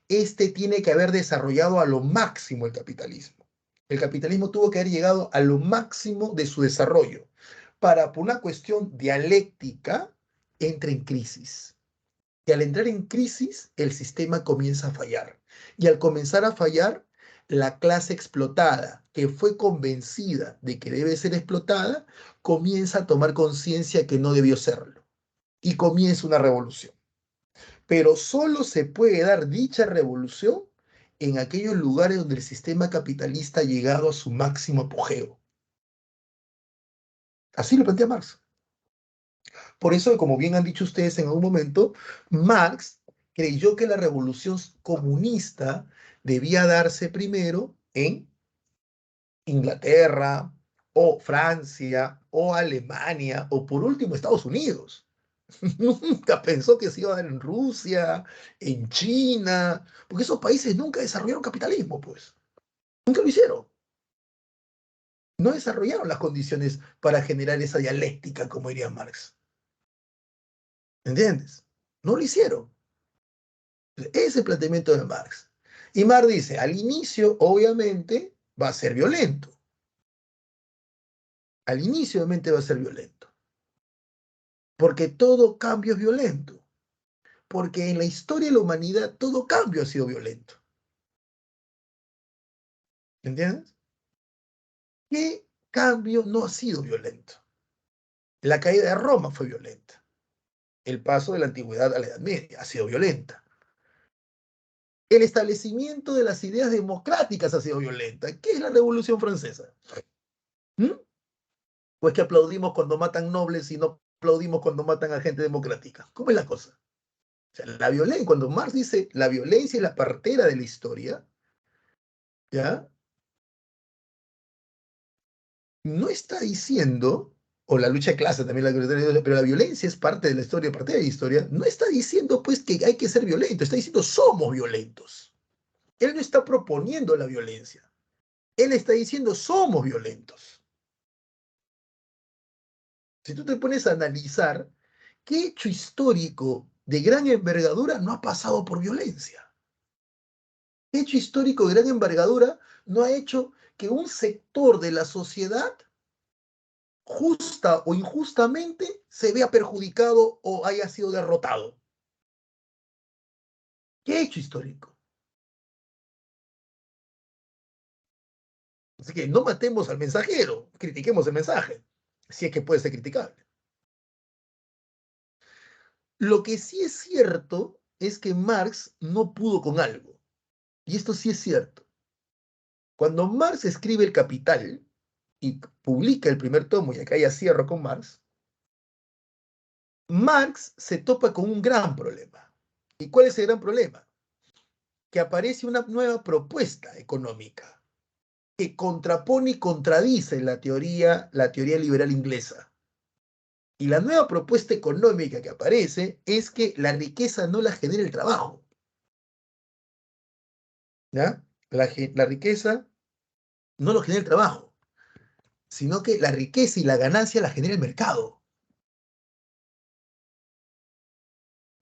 Speaker 1: este tiene que haber desarrollado a lo máximo el capitalismo. El capitalismo tuvo que haber llegado a lo máximo de su desarrollo para, por una cuestión dialéctica, entre en crisis. Y al entrar en crisis, el sistema comienza a fallar. Y al comenzar a fallar, la clase explotada, que fue convencida de que debe ser explotada, comienza a tomar conciencia que no debió serlo. Y comienza una revolución. Pero solo se puede dar dicha revolución en aquellos lugares donde el sistema capitalista ha llegado a su máximo apogeo. Así lo plantea Marx. Por eso, como bien han dicho ustedes en algún momento, Marx creyó que la revolución comunista debía darse primero en Inglaterra o Francia o Alemania o por último Estados Unidos. Nunca pensó que se iba a dar en Rusia, en China, porque esos países nunca desarrollaron capitalismo, pues. Nunca lo hicieron. No desarrollaron las condiciones para generar esa dialéctica, como diría Marx. ¿Entiendes? No lo hicieron. Ese es el planteamiento de Marx. Y Marx dice, al inicio, obviamente, va a ser violento. Al inicio, obviamente, va a ser violento. Porque todo cambio es violento. Porque en la historia de la humanidad, todo cambio ha sido violento. ¿Entiendes? ¿Qué cambio no ha sido violento? La caída de Roma fue violenta. El paso de la antigüedad a la Edad Media ha sido violenta. El establecimiento de las ideas democráticas ha sido violenta. ¿Qué es la Revolución Francesa? ¿Mm? ¿O es que aplaudimos cuando matan nobles y no aplaudimos cuando matan a gente democrática? ¿Cómo es la cosa? O sea, la violencia, cuando Marx dice la violencia es la partera de la historia, ¿ya? No está diciendo, o la lucha de clase también, pero la violencia es parte de la historia, parte de la historia, no está diciendo pues que hay que ser violento, está diciendo somos violentos. Él no está proponiendo la violencia, él está diciendo somos violentos. Si tú te pones a analizar, ¿qué hecho histórico de gran envergadura no ha pasado por violencia? ¿Qué hecho histórico de gran envergadura no ha hecho que un sector de la sociedad justa o injustamente se vea perjudicado o haya sido derrotado? ¿Qué hecho histórico? Así que no matemos al mensajero, critiquemos el mensaje, si es que puede ser criticable. Lo que sí es cierto es que Marx no pudo con algo, y esto sí es cierto. Cuando Marx escribe El Capital y publica el primer tomo, y acá ya cierro con Marx, Marx se topa con un gran problema. ¿Y cuál es el gran problema? Que aparece una nueva propuesta económica que contrapone y contradice la teoría liberal inglesa. Y la nueva propuesta económica que aparece es que la riqueza no la genera el trabajo, ¿ya? La riqueza no lo genera el trabajo, sino que la riqueza y la ganancia la genera el mercado.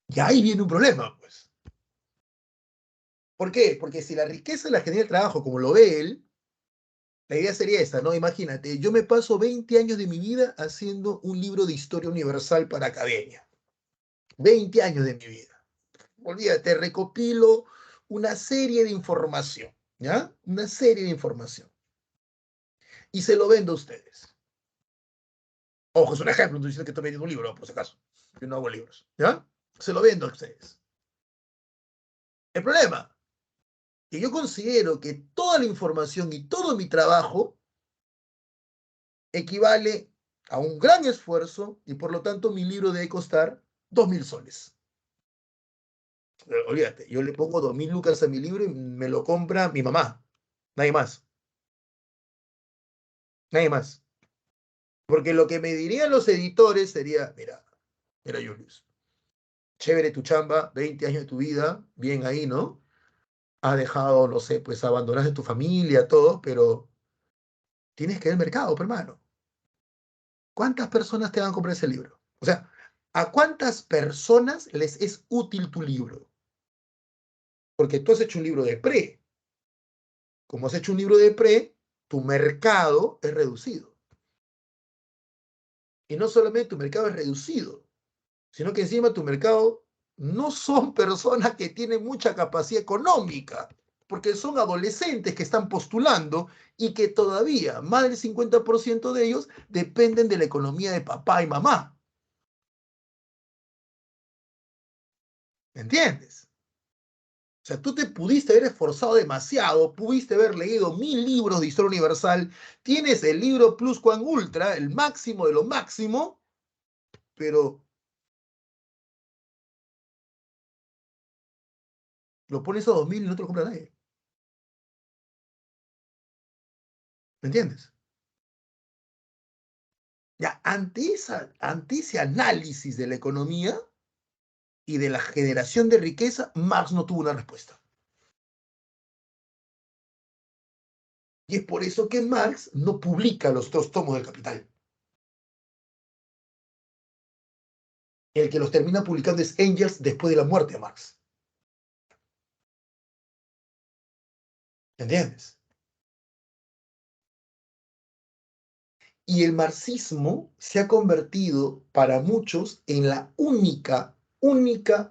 Speaker 1: Y ahí viene un problema, pues. ¿Por qué? Porque si la riqueza la genera el trabajo, como lo ve él, la idea sería esta, ¿no? Imagínate, yo me paso 20 años de mi vida haciendo un libro de historia universal para academia. 20 años de mi vida. Olvídate, recopilo una serie de información, ¿ya? Una serie de información. Y se lo vendo a ustedes. Ojo, es un ejemplo, no estoy diciendo que estoy vendiendo un libro, por si acaso. Yo no hago libros, ¿ya? Se lo vendo a ustedes. El problema, que yo considero que toda la información y todo mi trabajo equivale a un gran esfuerzo y por lo tanto mi libro debe costar 2.000 soles. Olvídate, yo le pongo 2.000 lucas a mi libro y me lo compra mi mamá. Nadie más. Nadie más. Porque lo que me dirían los editores sería, mira Julius, chévere tu chamba, 20 años de tu vida, bien ahí, ¿no? Has dejado, no sé, pues abandonaste tu familia, todo, pero tienes que ver el mercado, hermano. ¿Cuántas personas te van a comprar ese libro? O sea, ¿a cuántas personas les es útil tu libro? Porque tú has hecho un libro de pre. Como has hecho un libro de pre, tu mercado es reducido. Y no solamente tu mercado es reducido, sino que encima tu mercado no son personas que tienen mucha capacidad económica, porque son adolescentes que están postulando y que todavía más del 50% de ellos dependen de la economía de papá y mamá. ¿Me entiendes? O sea, tú te pudiste haber esforzado demasiado, pudiste haber leído 1000 libros de historia universal, tienes el libro Pluscuam Ultra, el máximo de lo máximo, pero lo pones a 2000 y no te lo compra nadie. ¿Me entiendes? Ya, ante ese análisis de la economía y de la generación de riqueza, Marx no tuvo una respuesta. Y es por eso que Marx no publica los 2 tomos del Capital. El que los termina publicando es Engels después de la muerte de Marx. ¿Entiendes? Y el marxismo se ha convertido para muchos en la única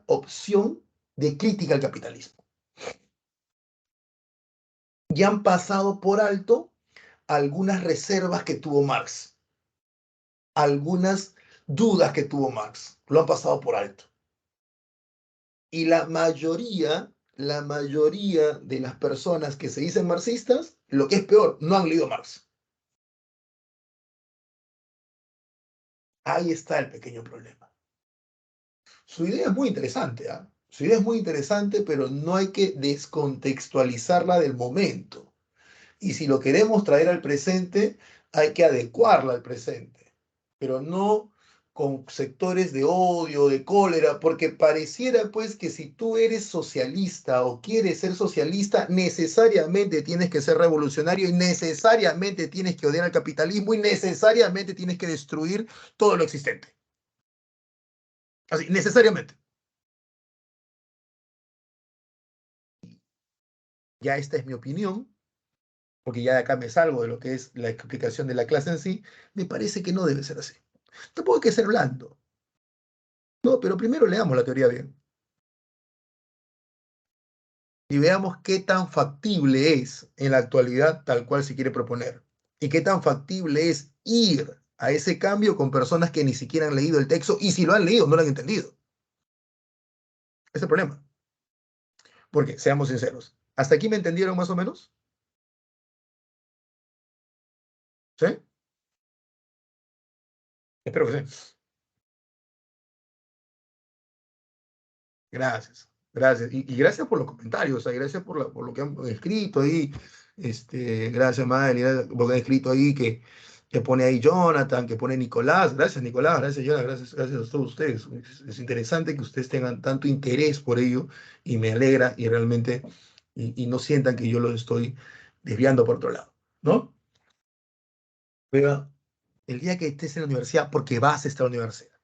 Speaker 1: opción de crítica al capitalismo. Y han pasado por alto algunas reservas que tuvo Marx, algunas dudas que tuvo Marx, lo han pasado por alto. Y la mayoría de las personas que se dicen marxistas, lo que es peor, no han leído Marx. Ahí está el pequeño problema. Su idea es muy interesante, ¿eh? Su idea es muy interesante, pero no hay que descontextualizarla del momento. Y si lo queremos traer al presente, hay que adecuarla al presente, pero no con sectores de odio, de cólera, porque pareciera pues que si tú eres socialista o quieres ser socialista, necesariamente tienes que ser revolucionario y necesariamente tienes que odiar al capitalismo y necesariamente tienes que destruir todo lo existente. Así, necesariamente. Ya esta es mi opinión, porque ya de acá me salgo de lo que es la explicación de la clase en sí, me parece que no debe ser así. Tampoco hay que ser blando. No, pero primero leamos la teoría bien y veamos qué tan factible es en la actualidad tal cual se quiere proponer y qué tan factible es ir a ese cambio con personas que ni siquiera han leído el texto y si lo han leído no lo han entendido. Ese es el problema. Porque, seamos sinceros, ¿hasta aquí me entendieron más o menos? ¿Sí? Espero que sí. Gracias, gracias. Y gracias por los comentarios, o sea, gracias por lo que han escrito ahí. Gracias, Madre, gracias por lo que han escrito ahí, que pone ahí Jonathan, que pone Nicolás. Gracias, Nicolás, gracias, Jonathan, gracias a todos ustedes. Es interesante que ustedes tengan tanto interés por ello y me alegra y realmente, y no sientan que yo los estoy desviando por otro lado, ¿no? Pero el día que estés en la universidad, porque vas a estar en la universidad,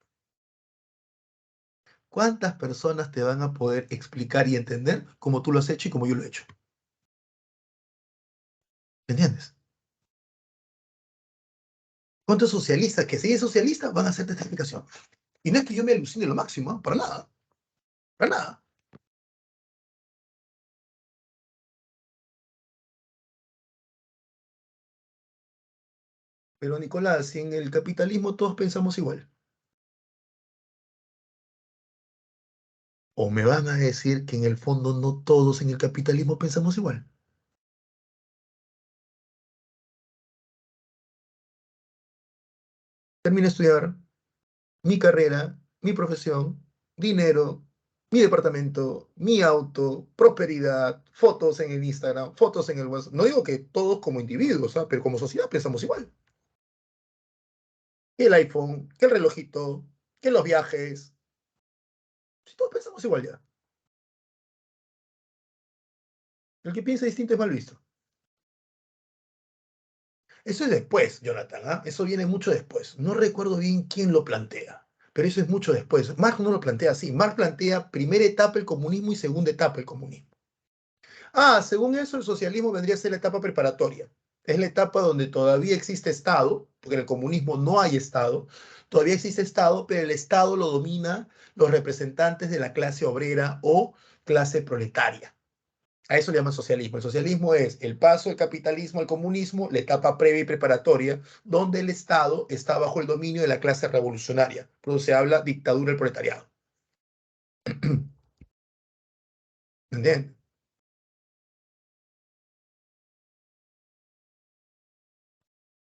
Speaker 1: ¿cuántas personas te van a poder explicar y entender como tú lo has hecho y como yo lo he hecho? ¿Me entiendes? ¿Cuántos socialistas que si es socialista van a hacerte esta explicación? Y no es que yo me alucine lo máximo, ¿eh? Para nada, para nada. Pero Nicolás, si en el capitalismo todos pensamos igual, o me van a decir que en el fondo no todos en el capitalismo pensamos igual. Termino de estudiar, mi carrera, mi profesión, dinero, mi departamento, mi auto, prosperidad, fotos en el Instagram, fotos en el WhatsApp. No digo que todos como individuos, ¿ah? Pero como sociedad pensamos igual. Que el iPhone, que el relojito, que los viajes. Si todos pensamos igual ya. El que piensa distinto es mal visto. Eso es después, Jonathan, ¿ah? Eso viene mucho después. No recuerdo bien quién lo plantea, pero eso es mucho después. Marx no lo plantea así. Marx plantea primera etapa el comunismo y segunda etapa el comunismo. Ah, según eso, el socialismo vendría a ser la etapa preparatoria. Es la etapa donde todavía existe Estado, porque en el comunismo no hay Estado. Todavía existe Estado, pero el Estado lo domina los representantes de la clase obrera o clase proletaria. A eso le llaman socialismo. El socialismo es el paso del capitalismo al comunismo, la etapa previa y preparatoria, donde el Estado está bajo el dominio de la clase revolucionaria. Por eso se habla dictadura del proletariado. ¿Entiendes?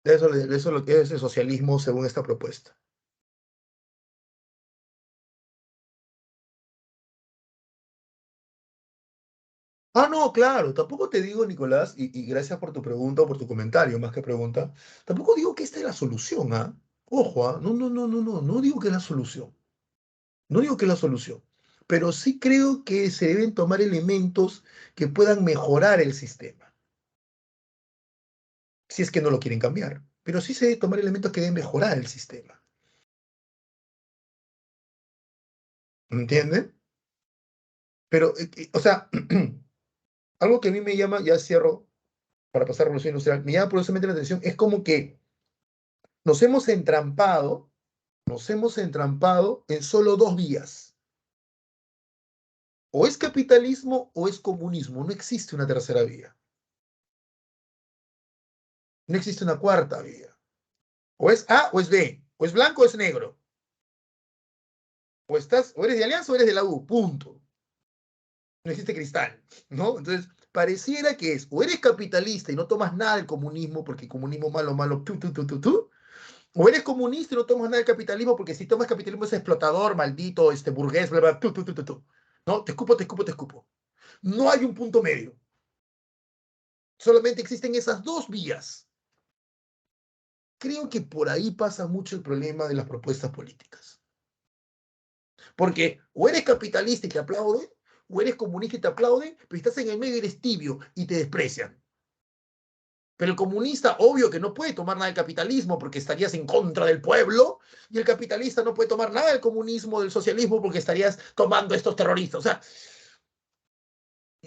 Speaker 1: Eso es lo que es el socialismo según esta propuesta. Ah, no, claro, tampoco te digo, Nicolás, y gracias por tu pregunta o por tu comentario, más que pregunta, tampoco digo que esta es la solución, ¿ah? Ojo, ¿ah? No, no, no, no, no, no digo que es la solución, no digo que es la solución, pero sí creo que se deben tomar elementos que puedan mejorar el sistema, si es que no lo quieren cambiar, pero sí se deben tomar elementos que deben mejorar el sistema, ¿entienden? Pero, o sea, algo que a mí me llama, ya cierro para pasar a Revolución Industrial, me llama profundamente la atención, es como que nos hemos entrampado, nos hemos entrampado en solo dos vías. O es capitalismo o es comunismo, no existe una tercera vía, no existe una cuarta vía. O es A o es B, o es blanco o es negro, o eres de Alianza o eres de la U, punto. No existe cristal, ¿no? Entonces, pareciera que es, o eres capitalista y no tomas nada del comunismo, porque comunismo malo, malo, o eres comunista y no tomas nada del capitalismo, porque si tomas capitalismo es explotador, maldito, burgués, bla, bla, ¿no? Te escupo, te escupo, te escupo. No hay un punto medio. Solamente existen esas dos vías. Creo que por ahí pasa mucho el problema de las propuestas políticas. Porque o eres capitalista y te aplauden, o eres comunista y te aplauden, pero estás en el medio y eres tibio y te desprecian. Pero el comunista, obvio que no puede tomar nada del capitalismo porque estarías en contra del pueblo, y el capitalista no puede tomar nada del comunismo, del socialismo, porque estarías tomando estos terroristas. O sea,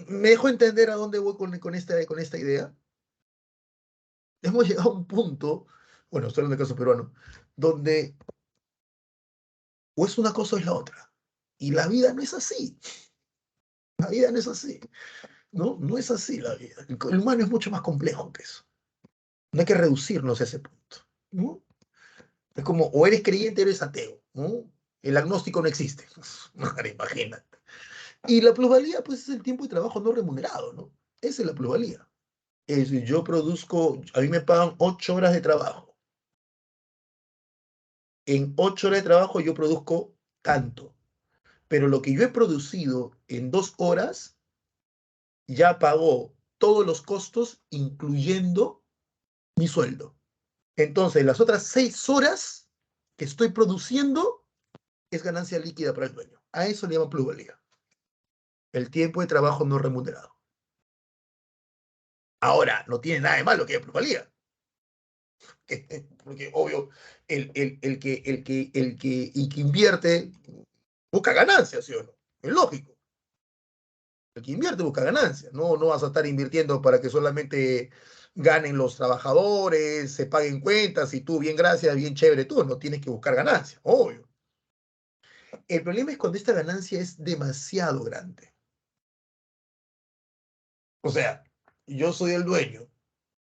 Speaker 1: ¿me dejo entender a dónde voy con esta idea? Hemos llegado a un punto, bueno, estoy hablando del caso peruano, donde o es una cosa o es la otra. Y la vida no es así. La vida no es así. No, no es así la vida. El humano es mucho más complejo que eso. No hay que reducirnos a ese punto. ¿No? Es como, o eres creyente o eres ateo. ¿No? El agnóstico no existe. Imagínate. Y la plusvalía, pues, es el tiempo de trabajo no remunerado, ¿no? Esa es la plusvalía. Es decir, yo produzco, a mí me pagan 8 horas de trabajo. En 8 horas de trabajo yo produzco tanto. Pero lo que yo he producido en 2 horas ya pagó todos los costos, incluyendo mi sueldo. Entonces, las otras 6 horas que estoy produciendo es ganancia líquida para el dueño. A eso le llaman plusvalía. El tiempo de trabajo no remunerado. Ahora, no tiene nada de malo que haya plusvalía. Porque, obvio, el que invierte busca ganancias, ¿sí o no? Es lógico. El que invierte busca ganancias. No, no vas a estar invirtiendo para que solamente ganen los trabajadores, se paguen cuentas y tú, bien, gracias, bien chévere, tú. No tienes que buscar ganancias, obvio. El problema es cuando esta ganancia es demasiado grande. O sea, yo soy el dueño,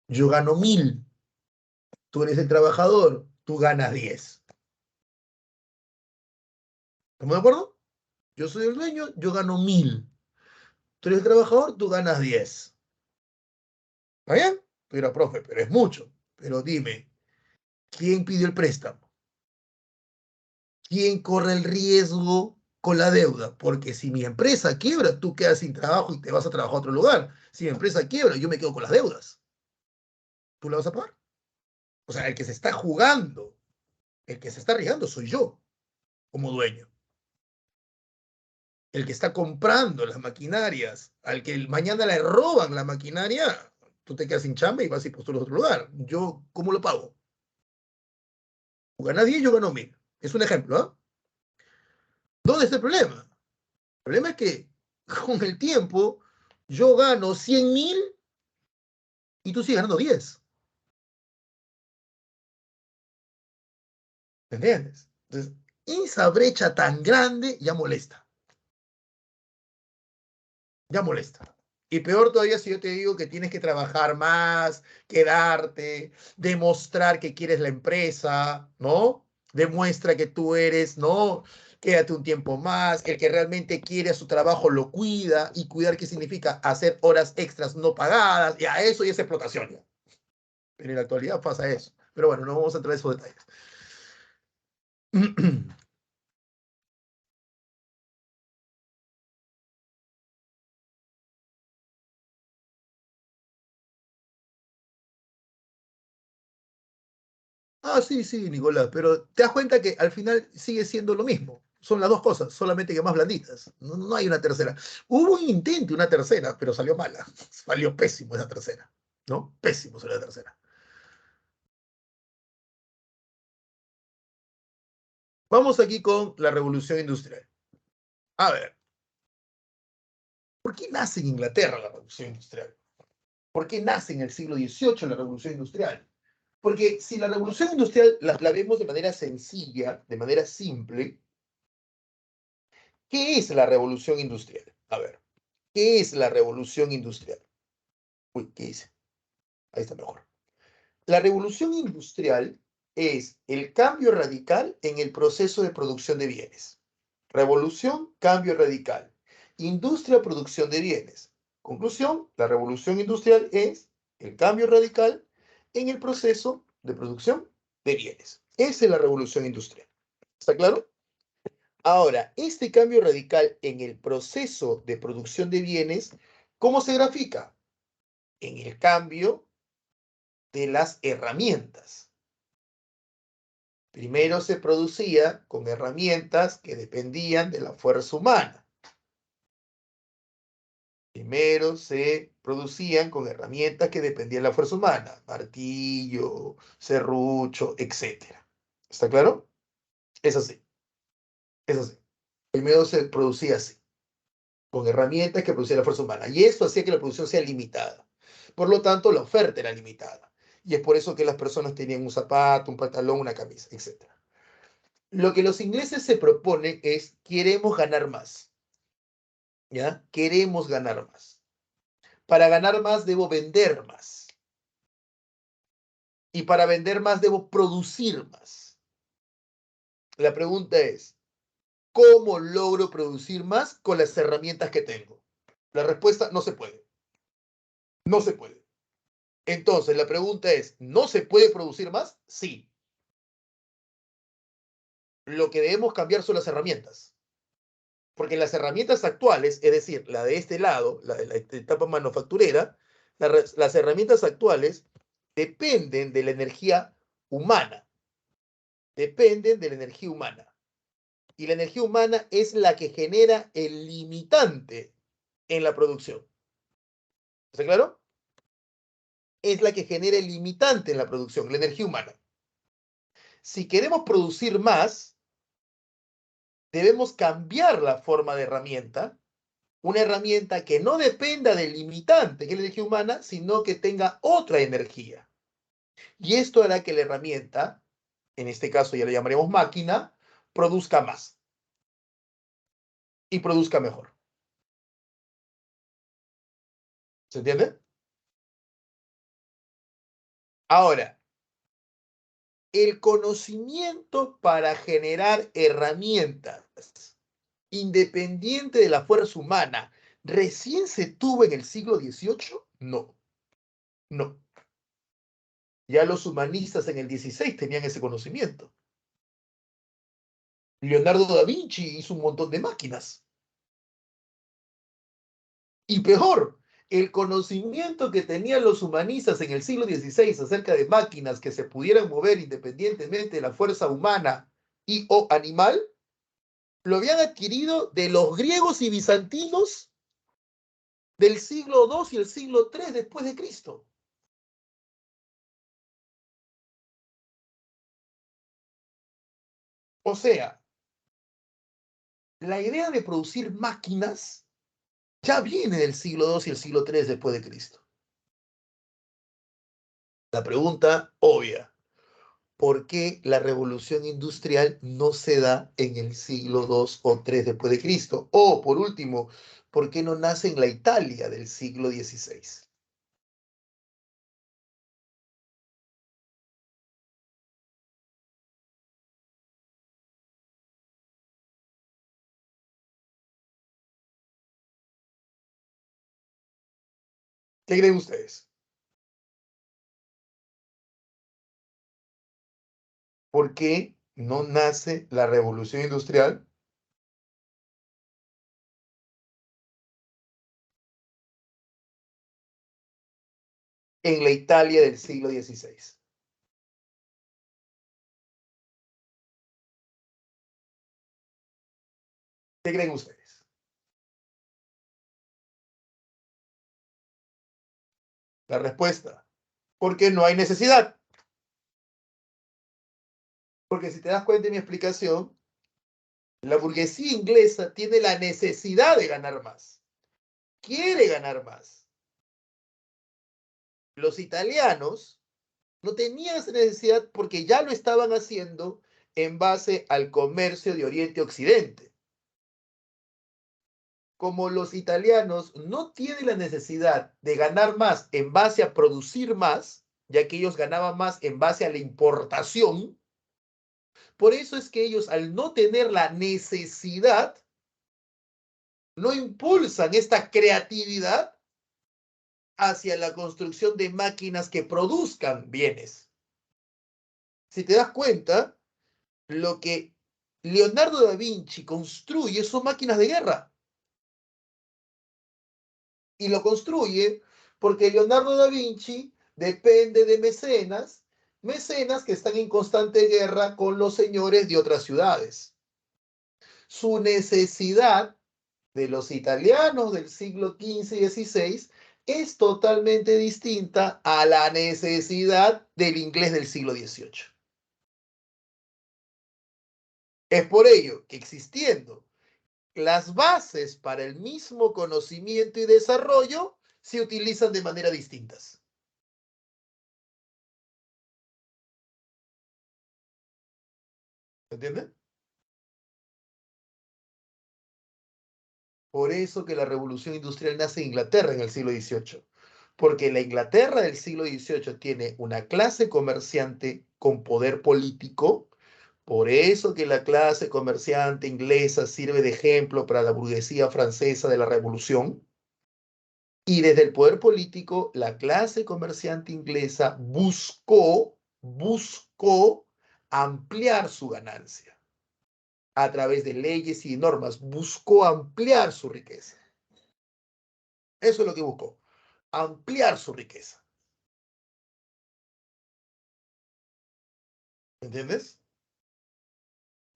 Speaker 1: yo gano 1.000, tú eres el trabajador, tú ganas 10. ¿Estamos de acuerdo? Yo soy el dueño, yo gano 1.000. Tú eres el trabajador, tú ganas 10. ¿Está bien? Pero, profe, pero es mucho. Pero dime, ¿quién pidió el préstamo? ¿Quién corre el riesgo con la deuda? Porque si mi empresa quiebra, tú quedas sin trabajo y te vas a trabajar a otro lugar. Si mi empresa quiebra, yo me quedo con las deudas. ¿Tú la vas a pagar? O sea, el que se está jugando, el que se está arriesgando soy yo, como dueño. El que está comprando las maquinarias, al que mañana le roban la maquinaria, tú te quedas sin chamba y vas y postulas a otro lugar. Yo, ¿cómo lo pago? Tú ganas 10, yo gano 1.000. Es un ejemplo, ¿ah? ¿Dónde está el problema? El problema es que con el tiempo yo gano 100.000 y tú sigues ganando 10. ¿Me entiendes? Entonces, esa brecha tan grande ya molesta. Ya molesta. Y peor todavía si yo te digo que tienes que trabajar más, quedarte, demostrar que quieres la empresa, ¿no? Demuestra que tú eres, ¿no? Quédate un tiempo más. El que realmente quiere su trabajo lo cuida. ¿Y cuidar qué significa? Hacer horas extras no pagadas. Y a eso ya es explotación. Ya. Pero en la actualidad pasa eso. Pero bueno, no vamos a entrar en esos detalles. Ah, sí, sí, Nicolás, pero te das cuenta que al final sigue siendo lo mismo. Son las dos cosas, solamente que más blanditas. No, no hay una tercera. Hubo un intento, una tercera, pero salió mala. Salió pésimo esa tercera, ¿no? Pésimo salió la tercera. Vamos aquí con la revolución industrial. A ver, ¿por qué nace en Inglaterra la revolución industrial? ¿Por qué nace en el siglo XVIII la revolución industrial? Porque si la revolución industrial la vemos de manera sencilla, de manera simple, ¿qué es la revolución industrial? A ver, ¿qué es la revolución industrial? Uy, ¿qué hice? Ahí está mejor. La revolución industrial es el cambio radical en el proceso de producción de bienes. Revolución, cambio radical. Industria, producción de bienes. Conclusión, la revolución industrial es el cambio radical en el proceso de producción de bienes. Esa es la revolución industrial. ¿Está claro? Ahora, este cambio radical en el proceso de producción de bienes, ¿cómo se grafica? En el cambio de las herramientas. Primero se producía con herramientas que dependían de la fuerza humana. Primero se producían con herramientas que dependían de la fuerza humana, martillo, serrucho, etcétera. ¿Está claro? Es así, es así. Primero se producía así, con herramientas que producía la fuerza humana. Y esto hacía que la producción sea limitada. Por lo tanto, la oferta era limitada. Y es por eso que las personas tenían un zapato, un pantalón, una camisa, etcétera. Lo que los ingleses se proponen es, queremos ganar más, ¿ya? Queremos ganar más. Para ganar más debo vender más. Y para vender más debo producir más. La pregunta es, ¿cómo logro producir más con las herramientas que tengo? La respuesta, no se puede. No se puede. Entonces, la pregunta es, ¿no se puede producir más? Sí. Lo que debemos cambiar son las herramientas. Porque las herramientas actuales, es decir, la de este lado, la de la etapa manufacturera, las herramientas actuales dependen de la energía humana. Dependen de la energía humana. Y la energía humana es la que genera el limitante en la producción. ¿Está claro? Es la que genera el limitante en la producción, la energía humana. Si queremos producir más, debemos cambiar la forma de herramienta, una herramienta que no dependa del limitante, que es la energía humana, sino que tenga otra energía. Y esto hará que la herramienta, en este caso ya le llamaremos máquina, produzca más y produzca mejor. ¿Se entiende? Ahora, el conocimiento para generar herramientas independiente de la fuerza humana recién se tuvo en el siglo XVIII. No, no. Ya los humanistas en el XVI tenían ese conocimiento. Leonardo da Vinci hizo un montón de máquinas. Y peor, el conocimiento que tenían los humanistas en el siglo XVI acerca de máquinas que se pudieran mover independientemente de la fuerza humana y o animal, lo habían adquirido de los griegos y bizantinos del siglo II y el siglo III después de Cristo. O sea, la idea de producir máquinas ya viene del siglo II y el siglo III después de Cristo. La pregunta obvia, ¿por qué la revolución industrial no se da en el siglo II o III después de Cristo? O, por último, ¿por qué no nace en la Italia del siglo XVI? ¿Qué creen ustedes? ¿Por qué no nace la revolución industrial? En la Italia del siglo XVI. ¿Qué creen ustedes? La respuesta, porque no hay necesidad. Porque si te das cuenta de mi explicación, la burguesía inglesa tiene la necesidad de ganar más. Quiere ganar más. Los italianos no tenían esa necesidad porque ya lo estaban haciendo en base al comercio de Oriente a Occidente. Como los italianos no tienen la necesidad de ganar más en base a producir más, ya que ellos ganaban más en base a la importación, por eso es que ellos, al no tener la necesidad, no impulsan esta creatividad hacia la construcción de máquinas que produzcan bienes. Si te das cuenta, lo que Leonardo da Vinci construye son máquinas de guerra. Y lo construye porque Leonardo da Vinci depende de mecenas, mecenas que están en constante guerra con los señores de otras ciudades. Su necesidad de los italianos del siglo XV y XVI es totalmente distinta a la necesidad del inglés del siglo XVIII. Es por ello que existiendo las bases para el mismo conocimiento y desarrollo se utilizan de manera distintas. ¿Entienden? Por eso que la revolución industrial nace en Inglaterra en el siglo XVIII, porque la Inglaterra del siglo XVIII tiene una clase comerciante con poder político, por eso que la clase comerciante inglesa sirve de ejemplo para la burguesía francesa de la revolución, y desde el poder político, la clase comerciante inglesa buscó ampliar su ganancia a través de leyes y normas, buscó ampliar su riqueza. Eso es lo que buscó, ampliar su riqueza. ¿Entiendes?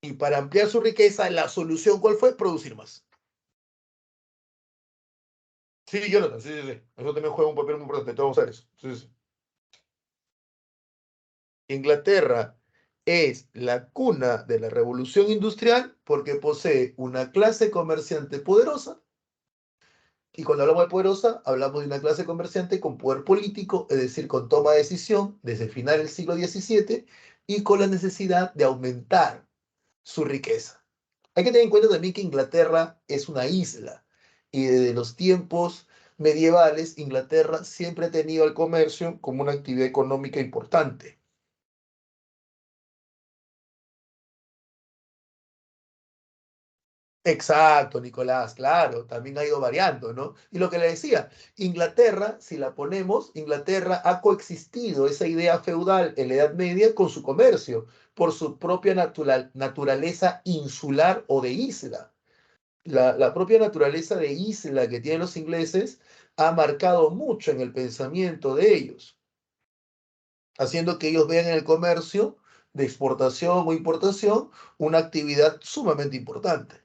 Speaker 1: Y para ampliar su riqueza, la solución, ¿cuál fue? Producir más. Sí, Jonathan, sí, sí, sí. Eso también juega un papel muy importante. Vamos a ver eso. Sí, sí. Inglaterra es la cuna de la revolución industrial porque posee una clase comerciante poderosa. Y cuando hablamos de poderosa, hablamos de una clase comerciante con poder político, es decir, con toma de decisión desde el final del siglo XVII y con la necesidad de aumentar su riqueza. Hay que tener en cuenta también que Inglaterra es una isla y desde los tiempos medievales Inglaterra siempre ha tenido el comercio como una actividad económica importante. Exacto, Nicolás, claro, también ha ido variando, ¿no? Y lo que le decía, Inglaterra, si la ponemos, Inglaterra ha coexistido esa idea feudal en la Edad Media con su comercio, por su propia naturaleza insular o de isla. La propia naturaleza de isla que tienen los ingleses ha marcado mucho en el pensamiento de ellos, haciendo que ellos vean en el comercio de exportación o importación una actividad sumamente importante.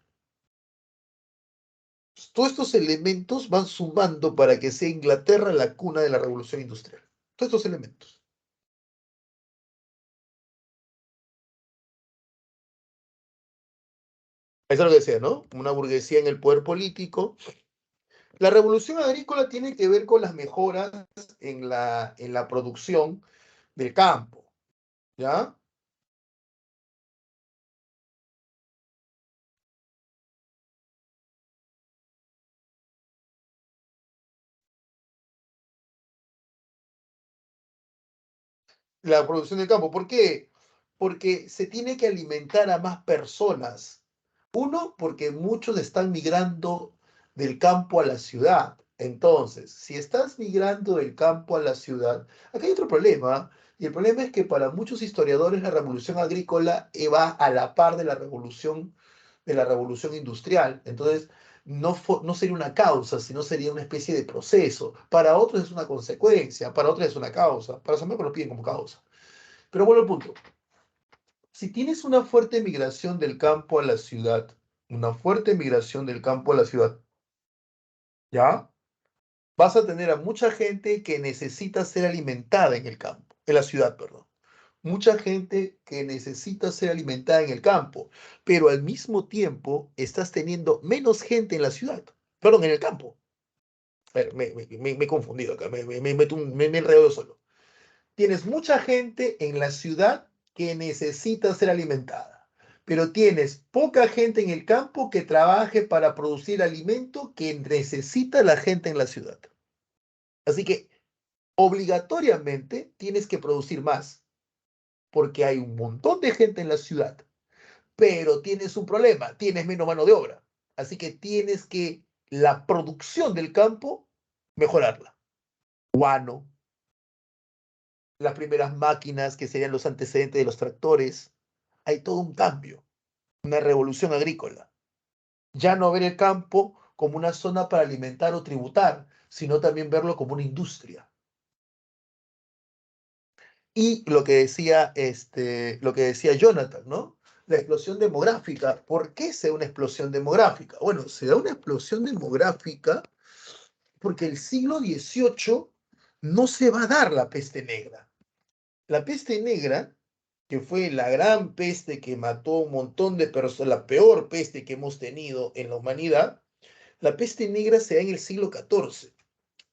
Speaker 1: Todos estos elementos van sumando para que sea Inglaterra la cuna de la revolución industrial. Todos estos elementos. Eso es lo que decía, ¿no? Una burguesía en el poder político. La revolución agrícola tiene que ver con las mejoras en la producción del campo, ¿ya? La producción del campo. ¿Por qué? Porque se tiene que alimentar a más personas. Uno, porque muchos están migrando del campo a la ciudad. Entonces, si estás migrando del campo a la ciudad, acá hay otro problema. Y el problema es que para muchos historiadores la revolución agrícola va a la par de la revolución industrial. Entonces, no sería una causa, sino sería una especie de proceso. Para otros es una consecuencia, para otros es una causa. Para Samuel lo piden como causa. Pero bueno, el punto. Si tienes una fuerte migración del campo a la ciudad, una fuerte migración del campo a la ciudad, ¿ya? Vas a tener a mucha gente que necesita ser alimentada en el campo, en la ciudad, perdón. Mucha gente que necesita ser alimentada en el campo, pero al mismo tiempo estás teniendo menos gente en la ciudad, perdón, en el campo. A ver, me he confundido acá, me enredo solo. Tienes mucha gente en la ciudad que necesita ser alimentada, pero tienes poca gente en el campo que trabaje para producir alimento que necesita la gente en la ciudad. Así que obligatoriamente tienes que producir más, porque hay un montón de gente en la ciudad, pero tienes un problema, tienes menos mano de obra. Así que tienes que la producción del campo mejorarla. Guano, las primeras máquinas que serían los antecedentes de los tractores, hay todo un cambio, una revolución agrícola. Ya no ver el campo como una zona para alimentar o tributar, sino también verlo como una industria. Y lo que decía Jonathan, ¿no? La explosión demográfica. ¿Por qué se da una explosión demográfica? Bueno, se da una explosión demográfica porque el siglo XVIII no se va a dar la peste negra. La peste negra, que fue la gran peste que mató un montón de personas, la peor peste que hemos tenido en la humanidad, la peste negra se da en el siglo XIV,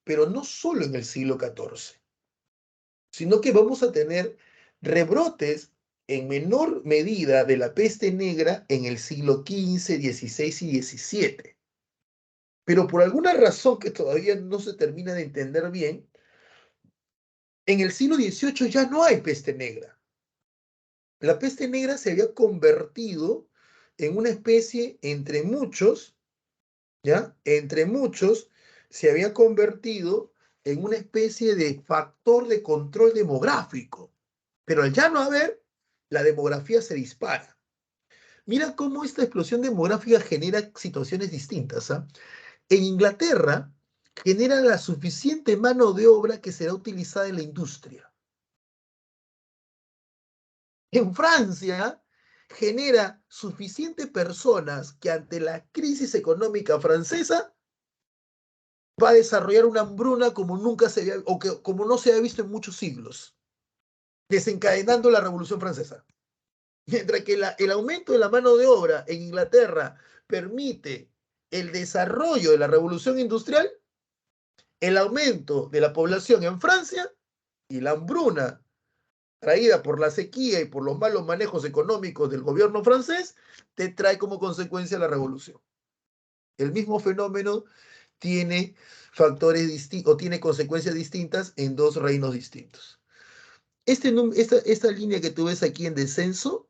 Speaker 1: pero no solo en el siglo XIV, sino que vamos a tener rebrotes en menor medida de la peste negra en el siglo XV, XVI y XVII. Pero por alguna razón que todavía no se termina de entender bien, en el siglo XVIII ya no hay peste negra. La peste negra se había convertido en una especie, entre muchos, ¿ya? Entre muchos, se había convertido en una especie de factor de control demográfico. Pero al ya no haber, la demografía se dispara. Mira cómo esta explosión demográfica genera situaciones distintas. ¿Ah? En Inglaterra, genera la suficiente mano de obra que será utilizada en la industria. En Francia, genera suficientes personas que ante la crisis económica francesa va a desarrollar una hambruna como nunca se había, o que, como no se había visto en muchos siglos, desencadenando la Revolución Francesa. Mientras que el aumento de la mano de obra en Inglaterra permite el desarrollo de la revolución industrial, el aumento de la población en Francia y la hambruna traída por la sequía y por los malos manejos económicos del gobierno francés, te trae como consecuencia la revolución. El mismo fenómeno tiene factores distintos o tiene consecuencias distintas en dos reinos distintos. Esta línea que tú ves aquí en descenso,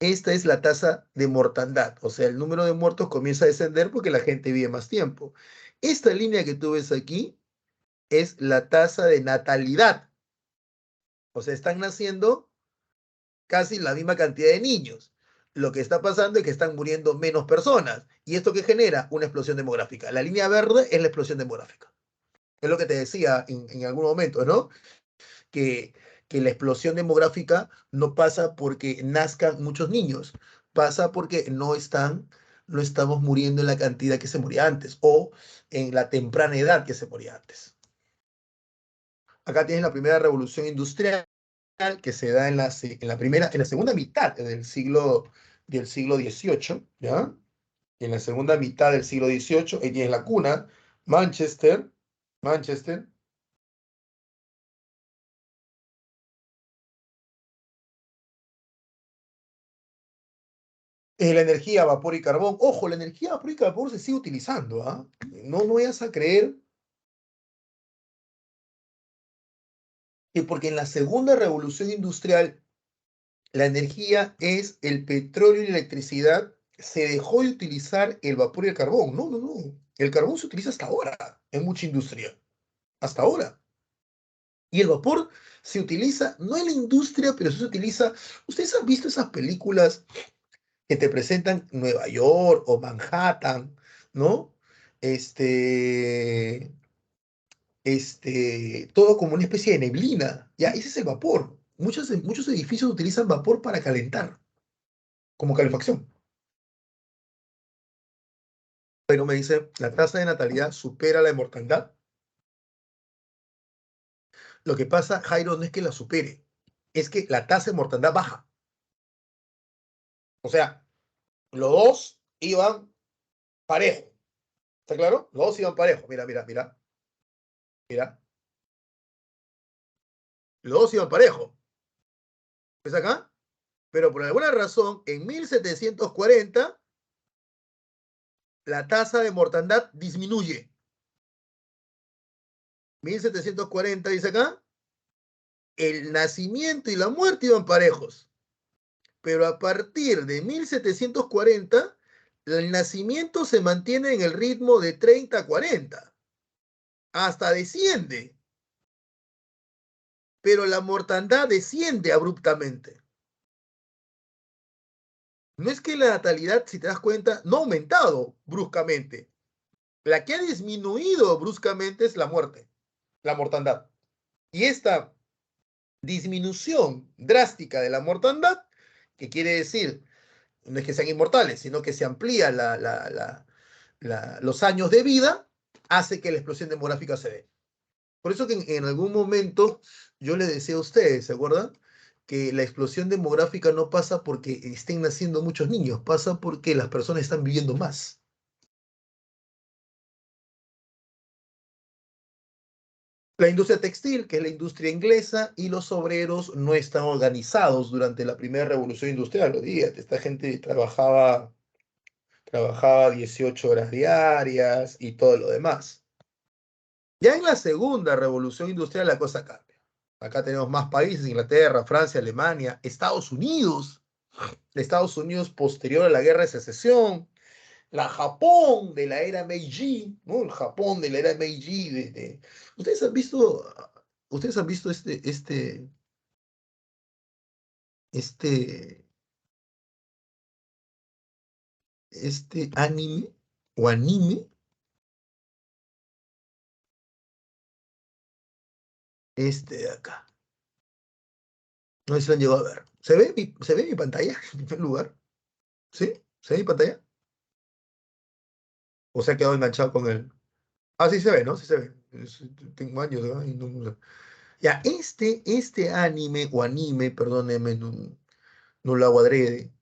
Speaker 1: esta es la tasa de mortandad, o sea, el número de muertos comienza a descender porque la gente vive más tiempo. Esta línea que tú ves aquí es la tasa de natalidad, o sea, están naciendo casi la misma cantidad de niños. Lo que está pasando es que están muriendo menos personas. ¿Y esto qué genera? Una explosión demográfica. La línea verde es la explosión demográfica. Es lo que te decía en algún momento, ¿no? Que, que la explosión demográfica no pasa porque nazcan muchos niños, pasa porque no estamos muriendo en la cantidad que se moría antes o en la temprana edad que se moría antes. Acá tienes la primera revolución industrial que se da en la segunda mitad del siglo XVIII, ¿ya? En la segunda mitad del siglo XVIII, ahí tienes la cuna, Manchester, Manchester. La energía, vapor y carbón. Ojo, la energía, vapor y carbón se sigue utilizando, ¿ah? No vayas a creer que porque en la segunda revolución industrial la energía es el petróleo y la electricidad, se dejó de utilizar el vapor y el carbón. No, no, no. El carbón se utiliza hasta ahora en mucha industria. Hasta ahora. Y el vapor se utiliza, no en la industria, pero sí se utiliza. ¿Ustedes han visto esas películas que te presentan Nueva York o Manhattan, ¿no? Este, todo como una especie de neblina. Ya, ese es el vapor. Muchos edificios utilizan vapor para calentar, como calefacción. Pero me dice, la tasa de natalidad supera la de mortandad. Lo que pasa, Jairo, no es que la supere, es que la tasa de mortandad baja. O sea, los dos iban parejo. ¿Está claro? Los dos iban parejo. Mira, mira, mira, mira. Los dos iban parejo. ¿Ves acá? Pero por alguna razón, en 1740, la tasa de mortandad disminuye. 1740, dice acá, el nacimiento y la muerte iban parejos. Pero a partir de 1740, el nacimiento se mantiene en el ritmo de 30 a 40. Hasta desciende. Pero la mortandad desciende abruptamente. No es que la natalidad, si te das cuenta, no ha aumentado bruscamente. La que ha disminuido bruscamente es la muerte, la mortandad. Y esta disminución drástica de la mortandad, que quiere decir, no es que sean inmortales, sino que se amplía los años de vida, hace que la explosión demográfica se dé. Por eso que en algún momento yo le decía a ustedes, ¿se acuerdan? Que la explosión demográfica no pasa porque estén naciendo muchos niños, pasa porque las personas están viviendo más. La industria textil, que es la industria inglesa, y los obreros no están organizados durante la primera revolución industrial. Olvídate, esta gente trabajaba 18 horas diarias y todo lo demás. Ya en la segunda revolución industrial la cosa cambia. Acá tenemos más países: Inglaterra, Francia, Alemania, Estados Unidos. Estados Unidos posterior a la guerra de secesión, la Japón de la era Meiji, ¿no? El Japón de la era Meiji. ¿Ustedes han visto, este, este anime o anime, este de acá? No sé si lo han llegado a ver. ¿Se ve mi pantalla en primer lugar? ¿Sí? ¿Se ve mi pantalla? ¿O se ha quedado enganchado con él? Ah, sí se ve, ¿no? Sí se ve. Tengo años, ¿no? Y ya, este anime o anime, perdóneme, no lo hago adrede,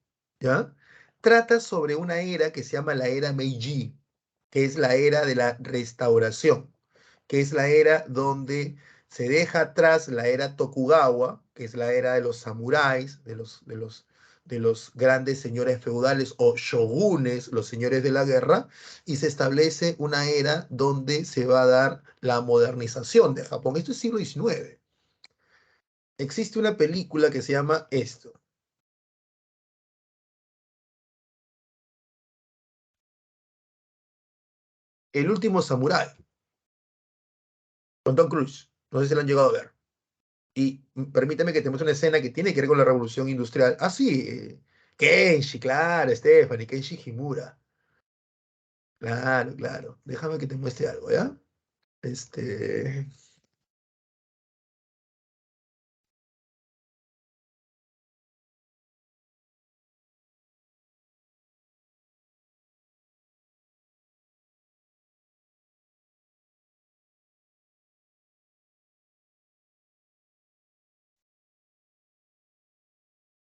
Speaker 1: ¿ya? Trata sobre una era que se llama la era Meiji, que es la era de la restauración, que es la era donde se deja atrás la era Tokugawa, que es la era de los samuráis, de los grandes señores feudales o shogunes, los señores de la guerra, y se establece una era donde se va a dar la modernización de Japón. Esto es siglo XIX. Existe una película que se llama esto, El último samurái, con Tom Cruise. No sé si la han llegado a ver. Y permítame que te muestre una escena que tiene que ver con la revolución industrial. Ah, sí, Kenshi, claro, Stephanie, Kenshi Himura. Claro, claro. Déjame que te muestre algo, ¿ya? Este,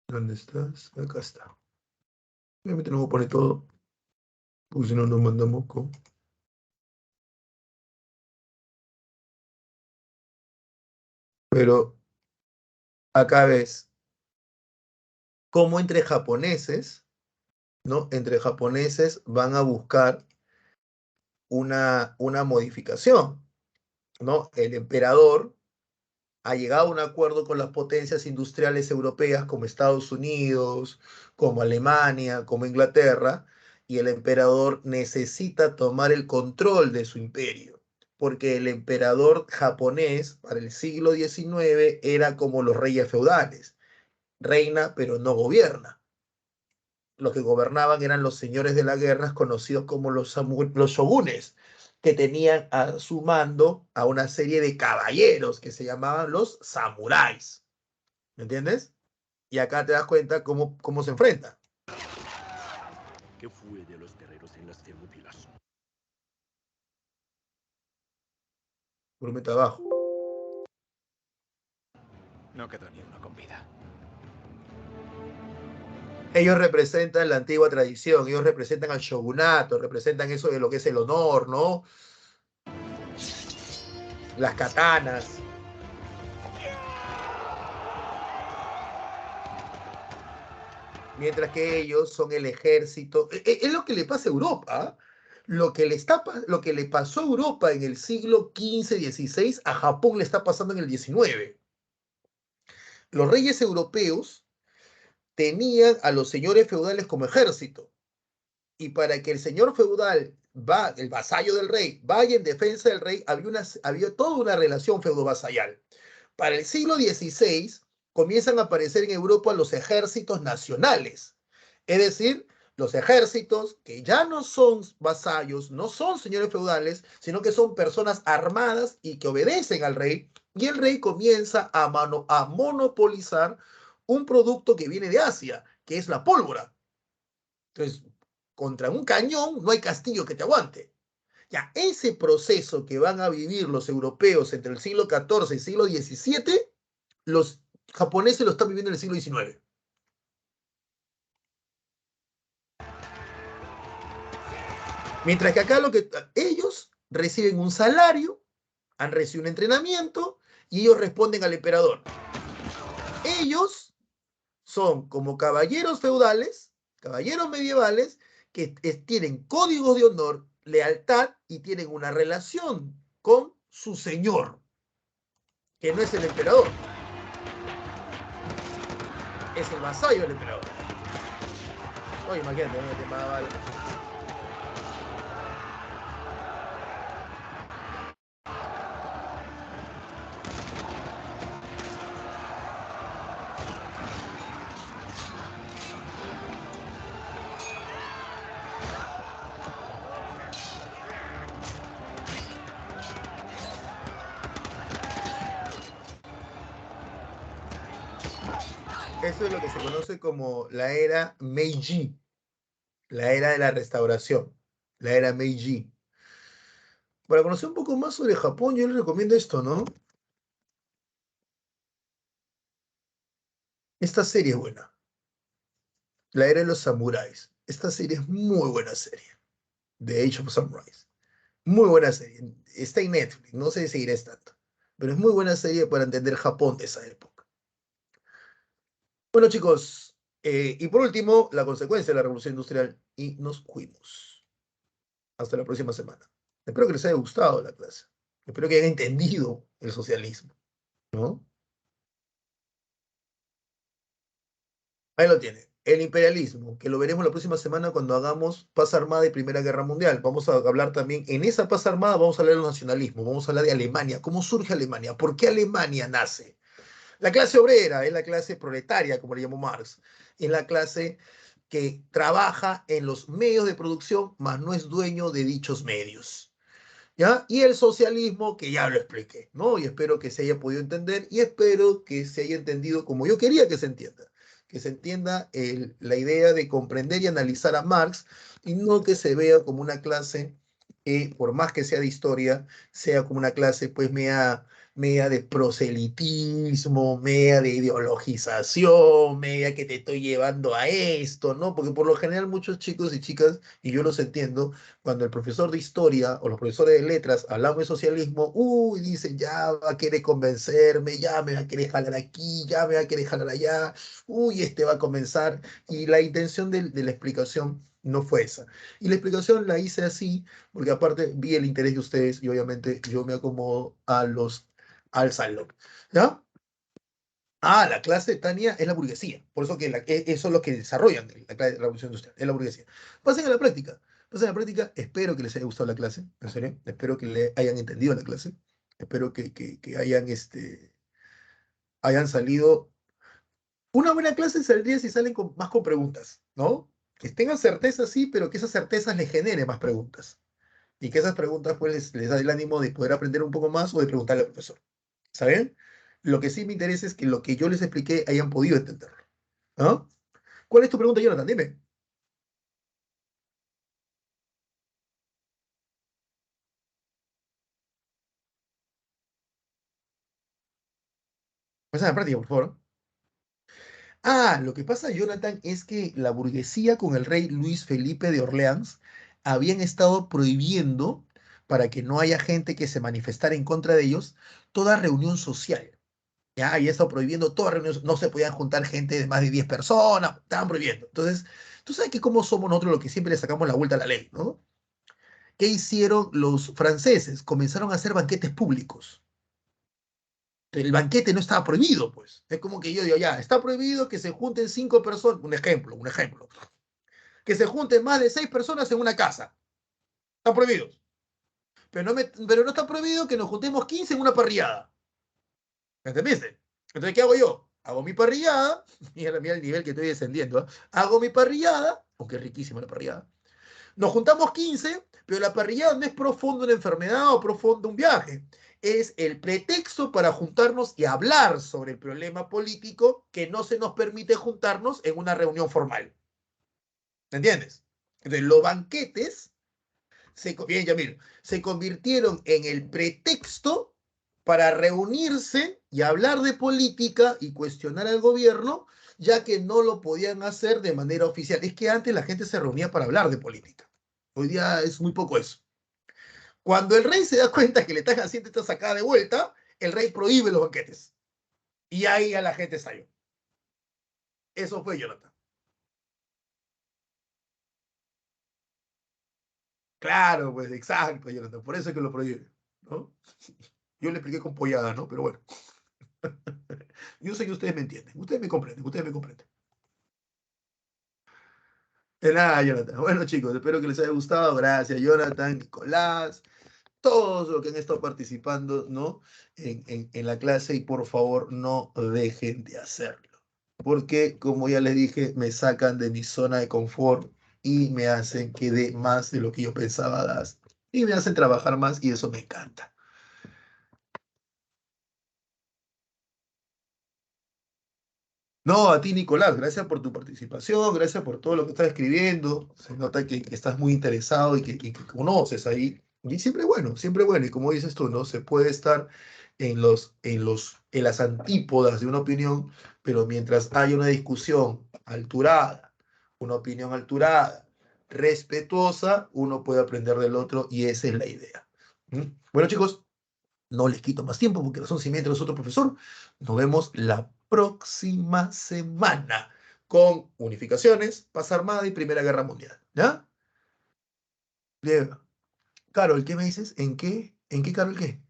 Speaker 1: ¿Dónde estás? Acá está. Obviamente no voy a poner todo, porque si no nos mandamos con... Pero acá ves cómo entre japoneses, ¿no? Entre japoneses van a buscar una modificación, ¿no? El emperador ha llegado a un acuerdo con las potencias industriales europeas como Estados Unidos, como Alemania, como Inglaterra, y el emperador necesita tomar el control de su imperio. porque el emperador japonés para el siglo XIX era como los reyes feudales, reina pero no gobierna. Los que gobernaban eran los señores de la guerra, conocidos como los shogunes, que tenían a su mando a una serie de caballeros que se llamaban los samuráis. ¿Me entiendes? Y acá te das cuenta cómo se enfrenta.
Speaker 2: ¿Qué fue de los guerreros en las Termópilas?
Speaker 1: Volumen abajo.
Speaker 2: No quedó ni uno con vida.
Speaker 1: Ellos representan la antigua tradición, ellos representan al shogunato, representan eso de lo que es el honor, ¿no? Las katanas. Mientras que ellos son el ejército. Es lo que le pasa a Europa. Lo que le pasó a Europa en el siglo XV-XVI, a Japón le está pasando en el XIX. Los reyes europeos tenían a los señores feudales como ejército. Y para que el señor feudal, el vasallo del rey, vaya en defensa del rey, había toda una relación feudo-vasallal. Para el siglo XVI comienzan a aparecer en Europa los ejércitos nacionales, es decir, los ejércitos que ya no son vasallos, no son señores feudales, sino que son personas armadas y que obedecen al rey, y el rey comienza a monopolizar un producto que viene de Asia, que es la pólvora. Entonces, contra un cañón no hay castillo que te aguante. Ya, ese proceso que van a vivir los europeos entre el siglo XIV y el siglo XVII, los japoneses lo están viviendo en el siglo XIX. Mientras que acá ellos reciben un salario, han recibido un entrenamiento y ellos responden al emperador. Ellos son como caballeros feudales, caballeros medievales, que tienen códigos de honor, lealtad y tienen una relación con su señor, que no es el emperador, es el vasallo del emperador. Oye, imagínate, no te va. Eso es lo que se conoce como la era Meiji, la era de la restauración, la era Meiji. Para conocer un poco más sobre Japón, yo les recomiendo esto, ¿no? Esta serie es buena, la era de los samuráis. Esta serie es muy buena serie, The Age of Samurais. Muy buena serie. Está en Netflix, no sé si seguirá estando, pero es muy buena serie para entender Japón de esa época. Bueno, chicos, y por último, la consecuencia de la revolución industrial y nos fuimos. Hasta la próxima semana. Espero que les haya gustado la clase. Espero que hayan entendido el socialismo, ¿no? Ahí lo tiene. El imperialismo, que lo veremos la próxima semana cuando hagamos paz armada y Primera Guerra Mundial. Vamos a hablar también, en esa paz armada vamos a hablar de los nacionalismos, vamos a hablar de Alemania, cómo surge Alemania, por qué Alemania nace. La clase obrera es la clase proletaria, como le llamó Marx, es la clase que trabaja en los medios de producción, mas no es dueño de dichos medios. ¿Ya? Y el socialismo, que ya lo expliqué, ¿no? Y espero que se haya podido entender y espero que se haya entendido como yo quería que se entienda la idea de comprender y analizar a Marx y no que se vea como una clase, por más que sea de historia, sea como una clase pues media de proselitismo, media de ideologización, media que te estoy llevando a esto, ¿no? Porque por lo general muchos chicos y chicas, y yo los entiendo, cuando el profesor de historia o los profesores de letras hablamos de socialismo, uy, dicen, ya va a querer convencerme, ya me va a querer jalar aquí, ya me va a querer jalar allá, uy, este va a comenzar. Y la intención de la explicación no fue esa. Y la explicación la hice así, porque aparte vi el interés de ustedes y obviamente yo me acomodo al salón. ¿Ya? Ah, la clase de Tania es la burguesía. Por eso que eso es lo que desarrollan la revolución industrial, es la burguesía. Pasen a la práctica. Entonces, en la práctica, espero que les haya gustado la clase, en serio. Espero que le hayan entendido la clase. Espero que hayan, hayan salido. Una buena clase saldría si salen más con preguntas, ¿no? Que tengan certeza, sí, pero que esas certezas les genere más preguntas. Y que esas preguntas, pues, les da el ánimo de poder aprender un poco más o de preguntarle al profesor. ¿Saben? Lo que sí me interesa es que lo que yo les expliqué hayan podido entenderlo. ¿No? ¿Cuál es tu pregunta, Jonathan? Dime. Pasa la práctica, por favor. Ah, lo que pasa, Jonathan, es que la burguesía con el rey Luis Felipe de Orleans habían estado prohibiendo, para que no haya gente que se manifestara en contra de ellos, toda reunión social. Ya había estado prohibiendo toda reunión, no se podían juntar gente de más de 10 personas, estaban prohibiendo. Entonces, tú sabes que cómo somos nosotros los que siempre le sacamos la vuelta a la ley, ¿no? ¿Qué hicieron los franceses? Comenzaron a hacer banquetes públicos. El banquete no estaba prohibido, pues. Es como que yo digo, ya, está prohibido que se junten 5 personas, un ejemplo, que se junten más de 6 personas en una casa. Están prohibidos. Pero no está prohibido que nos juntemos 15 en una parrillada. ¿Me entendiste? Entonces, ¿qué hago yo? Hago mi parrillada, mira el nivel que estoy descendiendo, ¿eh? Hago mi parrillada, aunque es riquísima la parrillada. Nos juntamos 15, pero la parrillada no es profundo una enfermedad o profundo un viaje. Es el pretexto para juntarnos y hablar sobre el problema político que no se nos permite juntarnos en una reunión formal. ¿Me entiendes? Entonces, los banquetes bien, Yamil, se convirtieron en el pretexto para reunirse y hablar de política y cuestionar al gobierno, ya que no lo podían hacer de manera oficial. Es que antes la gente se reunía para hablar de política. Hoy día es muy poco eso. Cuando el rey se da cuenta que le están haciendo esta sacada de vuelta, el rey prohíbe los banquetes. Y ahí a la gente salió. Eso fue Jonathan. Claro, pues exacto, Jonathan. Por eso es que lo prohíbe, ¿no? Yo le expliqué con pollada, ¿no? Pero bueno. Yo sé que ustedes me entienden, ustedes me comprenden, ustedes me comprenden. De nada, Jonathan. Bueno, chicos, espero que les haya gustado. Gracias, Jonathan, Nicolás, todos los que han estado participando, ¿no? En la clase y por favor no dejen de hacerlo. Porque, como ya les dije, me sacan de mi zona de confort y me hacen que dé más de lo que yo pensaba dar. Y me hacen trabajar más y eso me encanta. No, a ti, Nicolás, gracias por tu participación, gracias por todo lo que estás escribiendo. Se nota que estás muy interesado y que conoces ahí. Y siempre bueno. Y como dices tú, ¿no? Se puede estar en las antípodas de una opinión, pero mientras haya una discusión alturada, una opinión alturada, respetuosa, uno puede aprender del otro y esa es la idea. ¿Mm? Bueno, chicos, no les quito más tiempo porque las 11:30 es otro profesor. Nos vemos la próxima semana con unificaciones, paz armada y Primera Guerra Mundial. ¿Ya? Bien. Carol, ¿qué me dices? ¿En qué? ¿En qué, Carol, qué?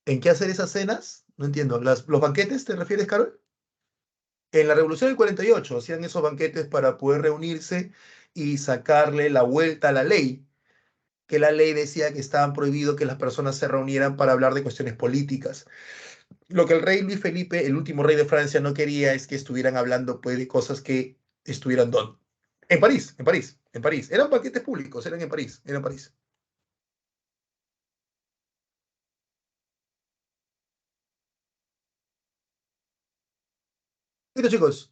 Speaker 1: ¿En qué hacer esas cenas? No entiendo. ¿Los banquetes te refieres, Carol? En la Revolución del 48 hacían esos banquetes para poder reunirse y sacarle la vuelta a la ley, que la ley decía que estaban prohibido que las personas se reunieran para hablar de cuestiones políticas. Lo que el rey Luis Felipe, el último rey de Francia, no quería es que estuvieran hablando pues, de cosas que estuvieran don. En París, en París, en París. Eran banquetes públicos, eran en París, eran en París. Listo, chicos.